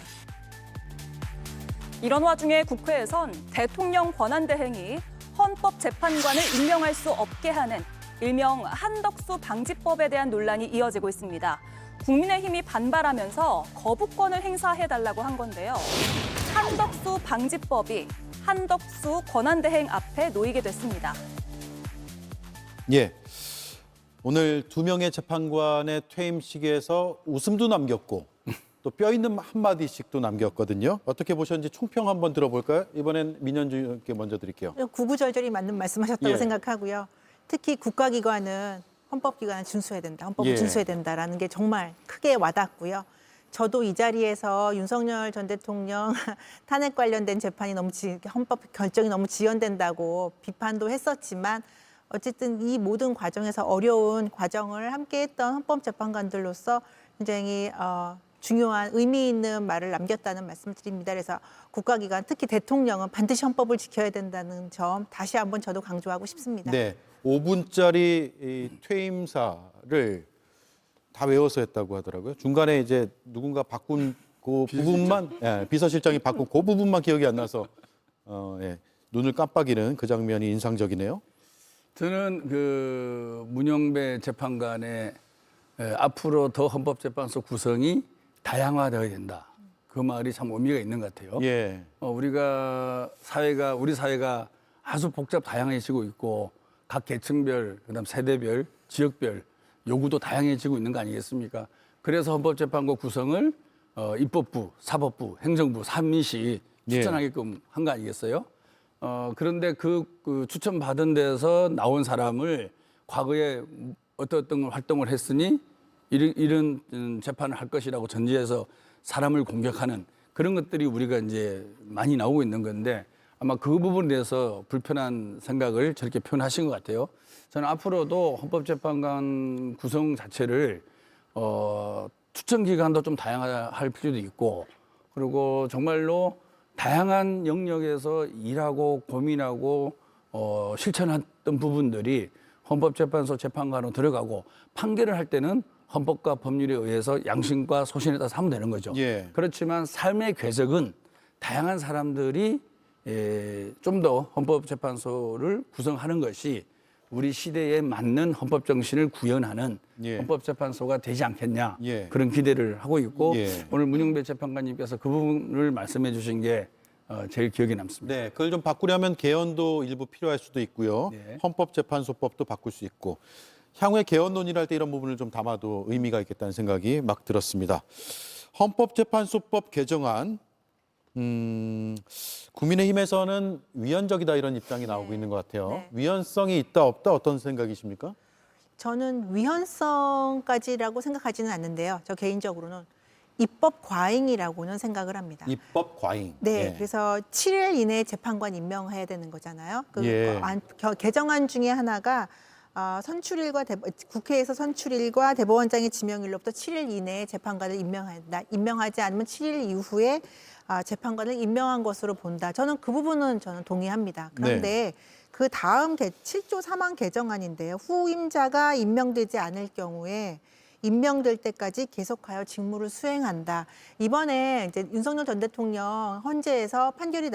이런 와중에 국회에선 대통령 권한대행이 헌법재판관을 임명할 수 없게 하는 일명 한덕수 방지법에 대한 논란이 이어지고 있습니다. 국민의힘이 반발하면서 거부권을 행사해달라고 한 건데요. 한덕수 방지법이 한덕수 권한대행 앞에 놓이게 됐습니다. 예. 오늘 2명의 재판관의 퇴임식에서 웃음도 남겼고 또 뼈 있는 한마디씩도 남겼거든요. 어떻게 보셨는지 총평 한번 들어볼까요? 이번엔 민현주께 먼저 드릴게요. 구구절절히 맞는 말씀하셨다고 예. 생각하고요. 특히 국가기관은 헌법기관을 준수해야 된다. 헌법을 예. 준수해야 된다라는 게 정말 크게 와닿고요. 저도 이 자리에서 윤석열 전 대통령 탄핵 관련된 재판이 헌법 결정이 너무 지연된다고 비판도 했었지만 어쨌든 이 모든 과정에서 어려운 과정을 함께했던 헌법재판관들로서 굉장히 중요한 의미 있는 말을 남겼다는 말씀을 드립니다. 그래서 국가기관, 특히 대통령은 반드시 헌법을 지켜야 된다는 점 다시 한번 저도 강조하고 싶습니다. 네, 5분짜리 이 퇴임사를 다 외워서 했다고 하더라고요. 중간에 이제 누군가 바꾼 그 부분만, 예, 비서실장이 바꾼 그 부분만 기억이 안 나서 예, 눈을 깜빡이는 그 장면이 인상적이네요. 저는 그 문영배 재판관의 앞으로 더 헌법재판소 구성이 다양화되어야 된다. 그 말이 참 의미가 있는 것 같아요. 예. 우리 사회가 아주 복잡 다양해지고 있고 각 계층별, 그다음 세대별, 지역별 요구도 다양해지고 있는 거 아니겠습니까? 그래서 헌법재판소 구성을 입법부, 사법부, 행정부 3인씩 추천하게끔 한 거 아니겠어요? 그런데 그 추천받은 데서 나온 사람을 과거에 어떤 활동을 했으니 이런 재판을 할 것이라고 전제해서 사람을 공격하는 그런 것들이 우리가 이제 많이 나오고 있는 건데 아마 그 부분에 대해서 불편한 생각을 저렇게 표현하신 것 같아요. 저는 앞으로도 헌법재판관 구성 자체를 추천 기간도 좀 다양할 필요도 있고 그리고 정말로 다양한 영역에서 일하고 고민하고 실천했던 부분들이 헌법재판소 재판관으로 들어가고 판결을 할 때는 헌법과 법률에 의해서 양심과 소신에 따라서 하면 되는 거죠. 예. 그렇지만 삶의 궤적은 다양한 사람들이 좀 더 헌법재판소를 구성하는 것이 우리 시대에 맞는 헌법 정신을 구현하는 헌법재판소가 되지 않겠냐 그런 기대를 하고 있고 오늘 문영배 재판관님께서 그 부분을 말씀해 주신 게 제일 기억에 남습니다. 네, 그걸 좀 바꾸려면 개헌도 일부 필요할 수도 있고요. 헌법재판소법도 바꿀 수 있고 향후에 개헌 논의를 할 때 이런 부분을 좀 담아도 의미가 있겠다는 생각이 막 들었습니다. 헌법재판소법 개정안 국민의힘에서는 위헌적이다 이런 입장이 나오고 있는 것 같아요. 네. 위헌성이 있다 없다 어떤 생각이십니까? 저는 위헌성까지라고 생각하지는 않는데요. 저 개인적으로는 입법 과잉이라고는 생각을 합니다. 입법 과잉. 네, 예. 그래서 7일 이내에 재판관 임명해야 되는 거잖아요. 그 예. 개정안 중에 하나가 선출일과 국회에서 선출일과 대법원장의 지명일로부터 7일 이내에 재판관을 임명한다. 임명하지 않으면 7일 이후에 재판관을 임명한 것으로 본다. 저는 그 부분은 동의합니다. 그런데 그 다음 7조 3항 개정안인데요. 후임자가 임명되지 않을 경우에 임명될 때까지 계속하여 직무를 수행한다. 이번에 이제 윤석열 전 대통령 헌재에서 판결이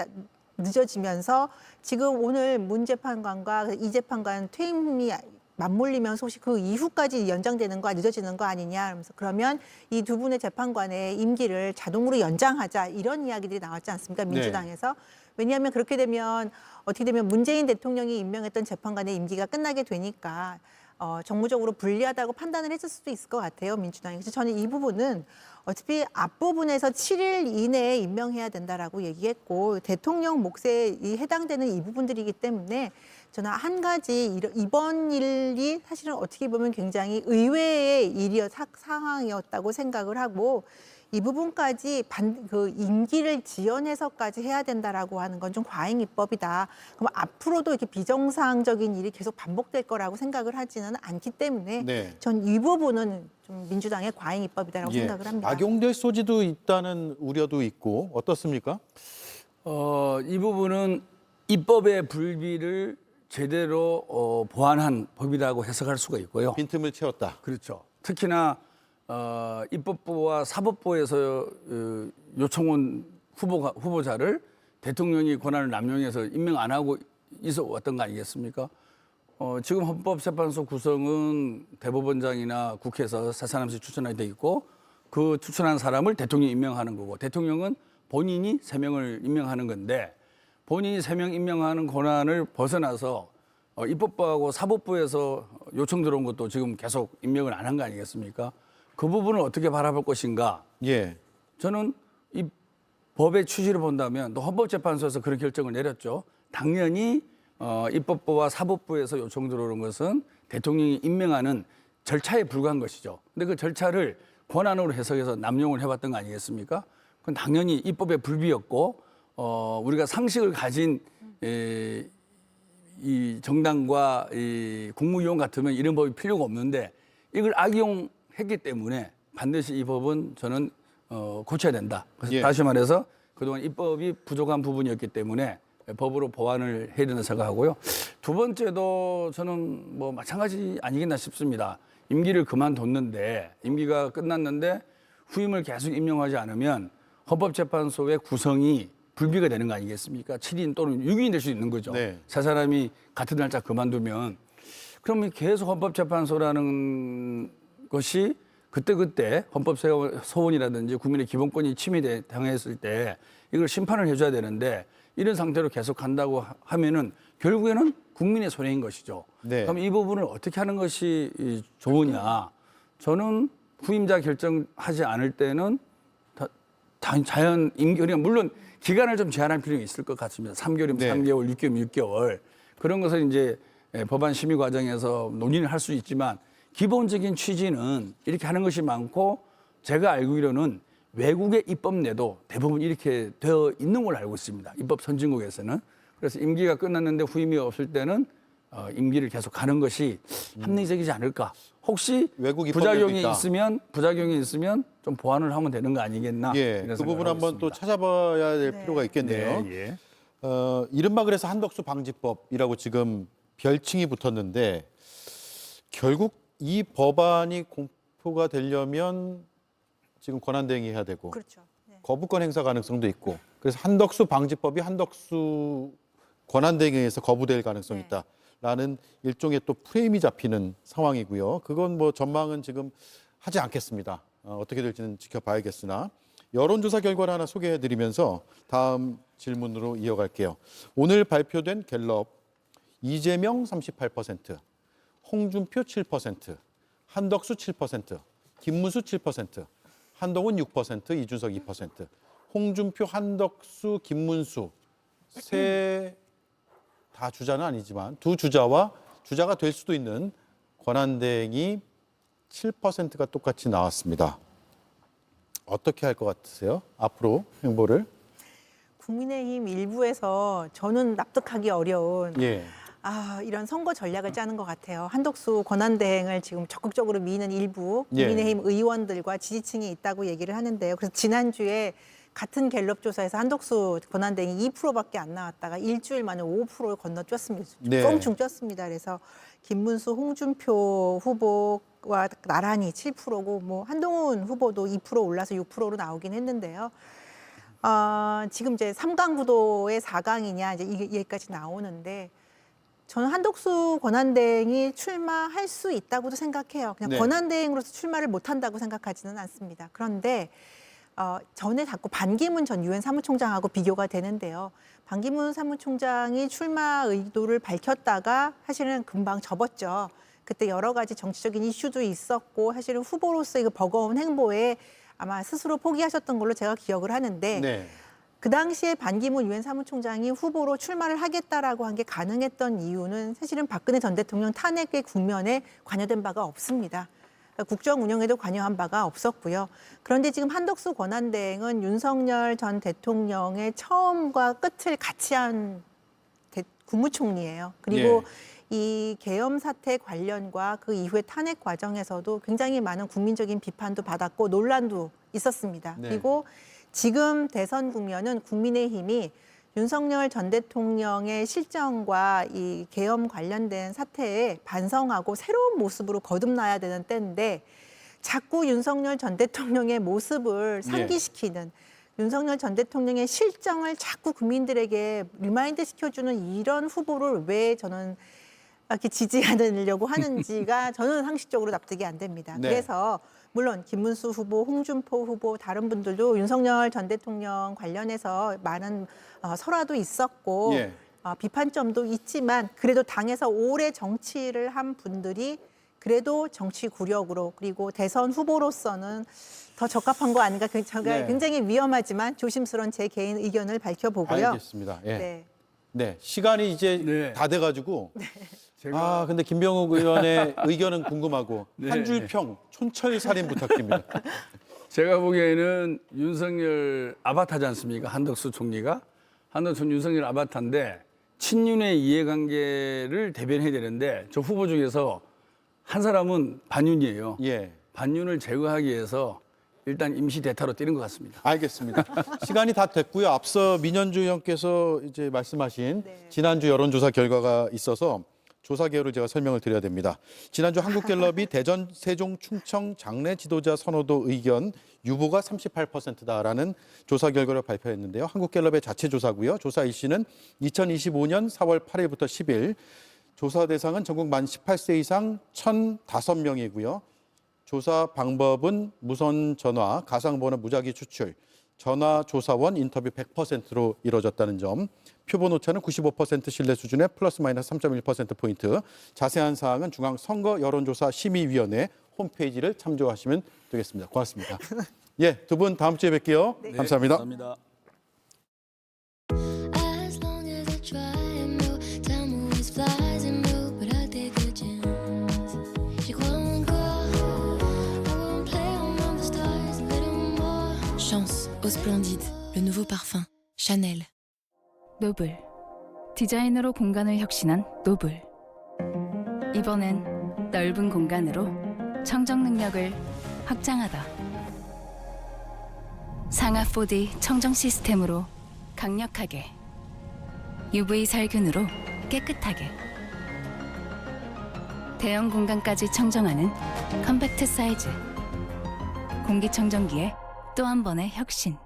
늦어지면서 지금 오늘 문 재판관과 이 재판관 퇴임이 맞물리면서 혹시 그 이후까지 연장되는 거 늦어지는 거 아니냐. 그러면 이 두 분의 재판관의 임기를 자동으로 연장하자 이런 이야기들이 나왔지 않습니까? 민주당에서. 왜냐하면 그렇게 되면 어떻게 되면 문재인 대통령이 임명했던 재판관의 임기가 끝나게 되니까 정무적으로 불리하다고 판단을 했을 수도 있을 것 같아요, 민주당이. 그래서 저는 이 부분은 어차피 앞부분에서 7일 이내에 임명해야 된다라고 얘기했고 대통령 몫에 해당되는 이 부분들이기 때문에 저는 한 가지 이번 일이 사실은 어떻게 보면 굉장히 의외의 상황이었다고 생각을 하고 이 부분까지 그 임기를 지연해서까지 해야 된다라고 하는 건 좀 과잉 입법이다. 그럼 앞으로도 이렇게 비정상적인 일이 계속 반복될 거라고 생각을 하지는 않기 때문에 전 이 부분은 좀 민주당의 과잉 입법이다라고 생각을 합니다. 악용될 소지도 있다는 우려도 있고 어떻습니까? 이 부분은 입법의 불비를 제대로 보완한 법이라고 해석할 수가 있고요. 빈틈을 채웠다. 그렇죠. 특히나 입법부와 사법부에서 요청온 후보자를 대통령이 권한을 남용해서 임명 안 하고 있어 왔던 거 아니겠습니까? 지금 헌법재판소 구성은 대법원장이나 국회에서 세 사람씩 추천하게 돼 있고 그 추천한 사람을 대통령이 임명하는 거고 대통령은 본인이 3명을 임명하는 건데 본인이 3명 임명하는 권한을 벗어나서 입법부하고 사법부에서 요청 들어온 것도 지금 계속 임명을 안 한 거 아니겠습니까? 그 부분을 어떻게 바라볼 것인가? 저는 이 법의 취지를 본다면 또 헌법재판소에서 그런 결정을 내렸죠. 당연히 입법부와 사법부에서 요청 들어오는 것은 대통령이 임명하는 절차에 불과한 것이죠. 근데 그 절차를 권한으로 해석해서 남용을 해왔던 거 아니겠습니까? 그건 당연히 입법의 불비였고 우리가 상식을 가진 이 정당과 이 국무위원 같으면 이런 법이 필요가 없는데 이걸 악용했기 때문에 반드시 이 법은 저는 고쳐야 된다. 그래서 다시 말해서 그동안 입법이 부족한 부분이었기 때문에 법으로 보완을 해야 된다고 생각하고요. 두 번째도 저는 뭐 마찬가지 아니겠나 싶습니다. 임기를 그만뒀는데 임기가 끝났는데 후임을 계속 임명하지 않으면 헌법재판소의 구성이 불비가 되는 거 아니겠습니까? 7인 또는 6인이 될 수 있는 거죠. 세 사람이 같은 날짜 그만두면 그러면 계속 헌법재판소라는 것이 그때 헌법소원이라든지 국민의 기본권이 침해당했을 때 이걸 심판을 해줘야 되는데 이런 상태로 계속 간다고 하면은 결국에는 국민의 손해인 것이죠. 그럼 이 부분을 어떻게 하는 것이 좋으냐? 저는 후임자 결정하지 않을 때는 자연 임기, 물론 기간을 좀 제한할 필요가 있을 것 같습니다. 3개월이면 3개월, 6개월이면 6개월. 그런 것을 이제 법안 심의 과정에서 논의를 할 수 있지만 기본적인 취지는 이렇게 하는 것이 많고 제가 알기로는 외국의 입법 내도 대부분 이렇게 되어 있는 걸로 알고 있습니다. 입법 선진국에서는. 그래서 임기가 끝났는데 후임이 없을 때는 임기를 계속 가는 것이 합리적이지 않을까. 혹시 부작용이 있으면 좀 보완을 하면 되는 거 아니겠나. 그 부분 한번 또 찾아봐야 될 필요가 있겠네요. 이른바 그래서 한덕수 방지법이라고 지금 별칭이 붙었는데 결국 이 법안이 공포가 되려면 지금 권한대행이 해야 되고 거부권 행사 가능성도 있고 그래서 한덕수 방지법이 한덕수 권한대행에 의해서 거부될 가능성이 있다라는 일종의 또 프레임이 잡히는 상황이고요. 그건 뭐 전망은 지금 하지 않겠습니다. 어떻게 될지는 지켜봐야겠으나 여론조사 결과를 하나 소개해드리면서 다음 질문으로 이어갈게요. 오늘 발표된 갤럽 이재명 38%, 홍준표 7%, 한덕수 7%, 김문수 7%, 한동훈 6%, 이준석 2%, 홍준표, 한덕수, 김문수 세 다 주자는 아니지만 두 주자와 주자가 될 수도 있는 권한대행이 7%가 똑같이 나왔습니다. 어떻게 할 것 같으세요? 앞으로 행보를? 국민의힘 일부에서 저는 납득하기 어려운 예. 이런 선거 전략을 짜는 것 같아요. 한덕수 권한대행을 지금 적극적으로 미는 일부 예. 국민의힘 의원들과 지지층이 있다고 얘기를 하는데요. 그래서 지난주에 같은 갤럽 조사에서 한덕수 권한대행이 2%밖에 안 나왔다가 일주일 만에 5%를 건너뛰었습니다. 네. 껑충 뛰었습니다. 그래서 김문수, 홍준표 후보와 나란히 7%고 뭐 한동훈 후보도 2% 올라서 6%로 나오긴 했는데요. 지금 이제 3강 구도의 4강이냐 이제 이 얘기까지 나오는데 저는 한덕수 권한대행이 출마할 수 있다고도 생각해요. 그냥 네. 권한대행으로서 출마를 못한다고 생각하지는 않습니다. 그런데 전에 자꾸 반기문 전 유엔 사무총장하고 비교가 되는데요. 반기문 사무총장이 출마 의도를 밝혔다가 사실은 금방 접었죠. 그때 여러 가지 정치적인 이슈도 있었고 사실은 후보로서의 그 버거운 행보에 아마 스스로 포기하셨던 걸로 제가 기억을 하는데 네. 그 당시에 반기문 유엔 사무총장이 후보로 출마를 하겠다라고 한 게 가능했던 이유는 사실은 박근혜 전 대통령 탄핵의 국면에 관여된 바가 없습니다. 국정 운영에도 관여한 바가 없었고요. 그런데 지금 한덕수 권한대행은 윤석열 전 대통령의 처음과 끝을 같이 한 국무총리예요. 그리고 이 계엄 사태 관련과 그 이후의 탄핵 과정에서도 굉장히 많은 국민적인 비판도 받았고 논란도 있었습니다. 네. 그리고 지금 대선 국면은 국민의힘이 윤석열 전 대통령의 실정과 이 계엄 관련된 사태에 반성하고 새로운 모습으로 거듭나야 되는 때인데 자꾸 윤석열 전 대통령의 모습을 상기시키는 윤석열 전 대통령의 실정을 자꾸 국민들에게 리마인드 시켜주는 이런 후보를 왜 저는 이렇게 지지하려고 하는지가 저는 상식적으로 납득이 안 됩니다. 네. 그래서 물론 김문수 후보, 홍준표 후보 다른 분들도 윤석열 전 대통령 관련해서 많은 설화도 있었고 예. 비판점도 있지만 그래도 당에서 오래 정치를 한 분들이 그래도 정치 구력으로 그리고 대선 후보로서는 더 적합한 거 아닌가 네. 굉장히 위험하지만 조심스러운 제 개인 의견을 밝혀보고요. 알겠습니다. 예. 네. 네, 시간이 이제 네. 다 돼가지고 제가 근데 김병욱 의원의 의견은 궁금하고 네. 한 줄 평 촌철살인 부탁드립니다. 제가 보기에는 윤석열 아바타지 않습니까? 한덕수 총리가. 한덕수 윤석열 아바타인데 친윤의 이해관계를 대변해야 되는데 저 후보 중에서 한 사람은 반윤이에요. 예. 반윤을 제거하기 위해서 일단 임시 대타로 뛰는 것 같습니다. 알겠습니다. 시간이 다 됐고요. 앞서 민현주 의원께서 이제 말씀하신 지난주 여론조사 결과가 있어서 조사 개요를 제가 설명을 드려야 됩니다. 지난주 한국갤럽이 대전, 세종, 충청 장래 지도자 선호도 의견 유보가 38%다라는 조사 결과를 발표했는데요. 한국갤럽의 자체 조사고요. 조사 일시는 2025년 4월 8일부터 10일. 조사 대상은 전국 만 18세 이상 1,005명이고요. 조사 방법은 무선 전화, 가상번호 무작위 추출, 전화 조사원 인터뷰 100%로 이루어졌다는 점, 표본 오차는 95% 신뢰 수준의 플러스 마이너스 3.1%포인트, 자세한 사항은 중앙선거여론조사심의위원회 홈페이지를 참조하시면 되겠습니다. 고맙습니다. 예, 두 분 다음 주에 뵐게요. 네, 감사합니다. 감사합니다. Chance au Splendide, le nouveau parfum, Chanel. 노블. 디자인으로 공간을 혁신한 노블. 이번엔 넓은 공간으로 청정 능력을 확장하다. 상하 4D 청정 시스템으로 강력하게. UV 살균으로 깨끗하게. 대형 공간까지 청정하는 컴팩트 사이즈. 공기청정기에 또 한 번의 혁신.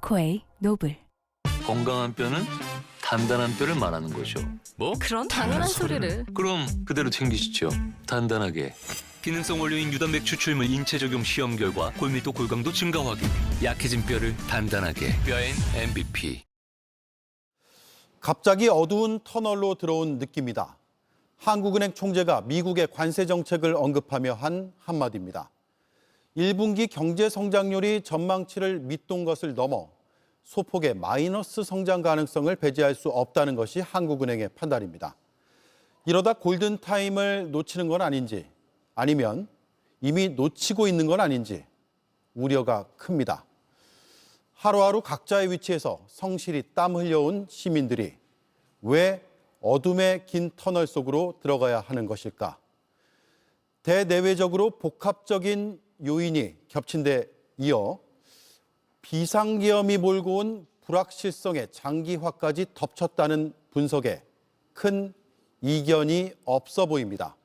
코에이 노블. 건강한 뼈는 단단한 뼈를 말하는 거죠. 뭐? 그런 당연한 소리를. 그럼 그대로 챙기시죠. 단단하게. 기능성 원료인 유단백 추출물 인체 적용 시험 결과 골밀도 골강도 증가 확인. 약해진 뼈를 단단하게. 뼈엔 MVP. 갑자기 어두운 터널로 들어온 느낌이다. 한국은행 총재가 미국의 관세 정책을 언급하며 한 한마디입니다. 1분기 경제 성장률이 전망치를 밑돈 것을 넘어 소폭의 마이너스 성장 가능성을 배제할 수 없다는 것이 한국은행의 판단입니다. 이러다 골든타임을 놓치는 건 아닌지, 아니면 이미 놓치고 있는 건 아닌지 우려가 큽니다. 하루하루 각자의 위치에서 성실히 땀 흘려온 시민들이 왜 어둠의 긴 터널 속으로 들어가야 하는 것일까? 대내외적으로 복합적인 요인이 겹친 데 이어 비상계엄이 몰고 온 불확실성의 장기화까지 덮쳤다는 분석에 큰 이견이 없어 보입니다.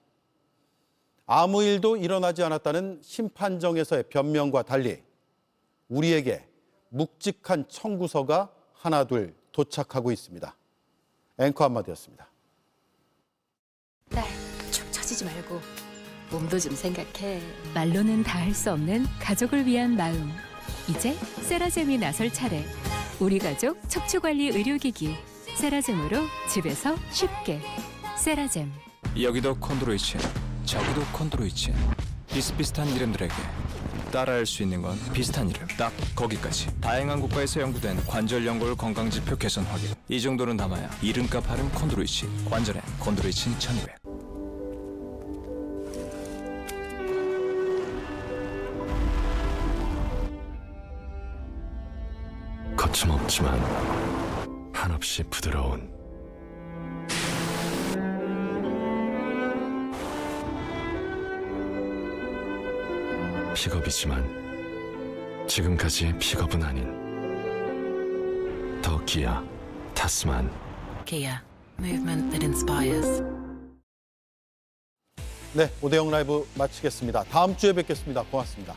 아무 일도 일어나지 않았다는 심판정에서의 변명과 달리 우리에게 묵직한 청구서가 하나둘 도착하고 있습니다. 앵커 한마디였습니다. 딸, 축 처지지 말고 몸도 좀 생각해. 말로는 다 할 수 없는 가족을 위한 마음. 이제 세라젬이 나설 차례. 우리 가족 척추관리 의료기기. 세라젬으로 집에서 쉽게. 세라젬. 여기도 콘드로이친, 저기도 콘드로이친. 비슷비슷한 이름들에게 따라할 수 있는 건 비슷한 이름. 딱 거기까지. 다양한 국가에서 연구된 관절 연골 건강지표 개선 확인. 이 정도는 담아야 이름값 하는 콘드로이친. 관절엔 콘드로이친 1200. 거침없지만 한없이 부드러운 픽업이지만 지금까지의 픽업은 아닌 더 기아 타스만. Kia, movement that inspires. 네, 오대영 라이브 마치겠습니다. 다음 주에 뵙겠습니다. 고맙습니다.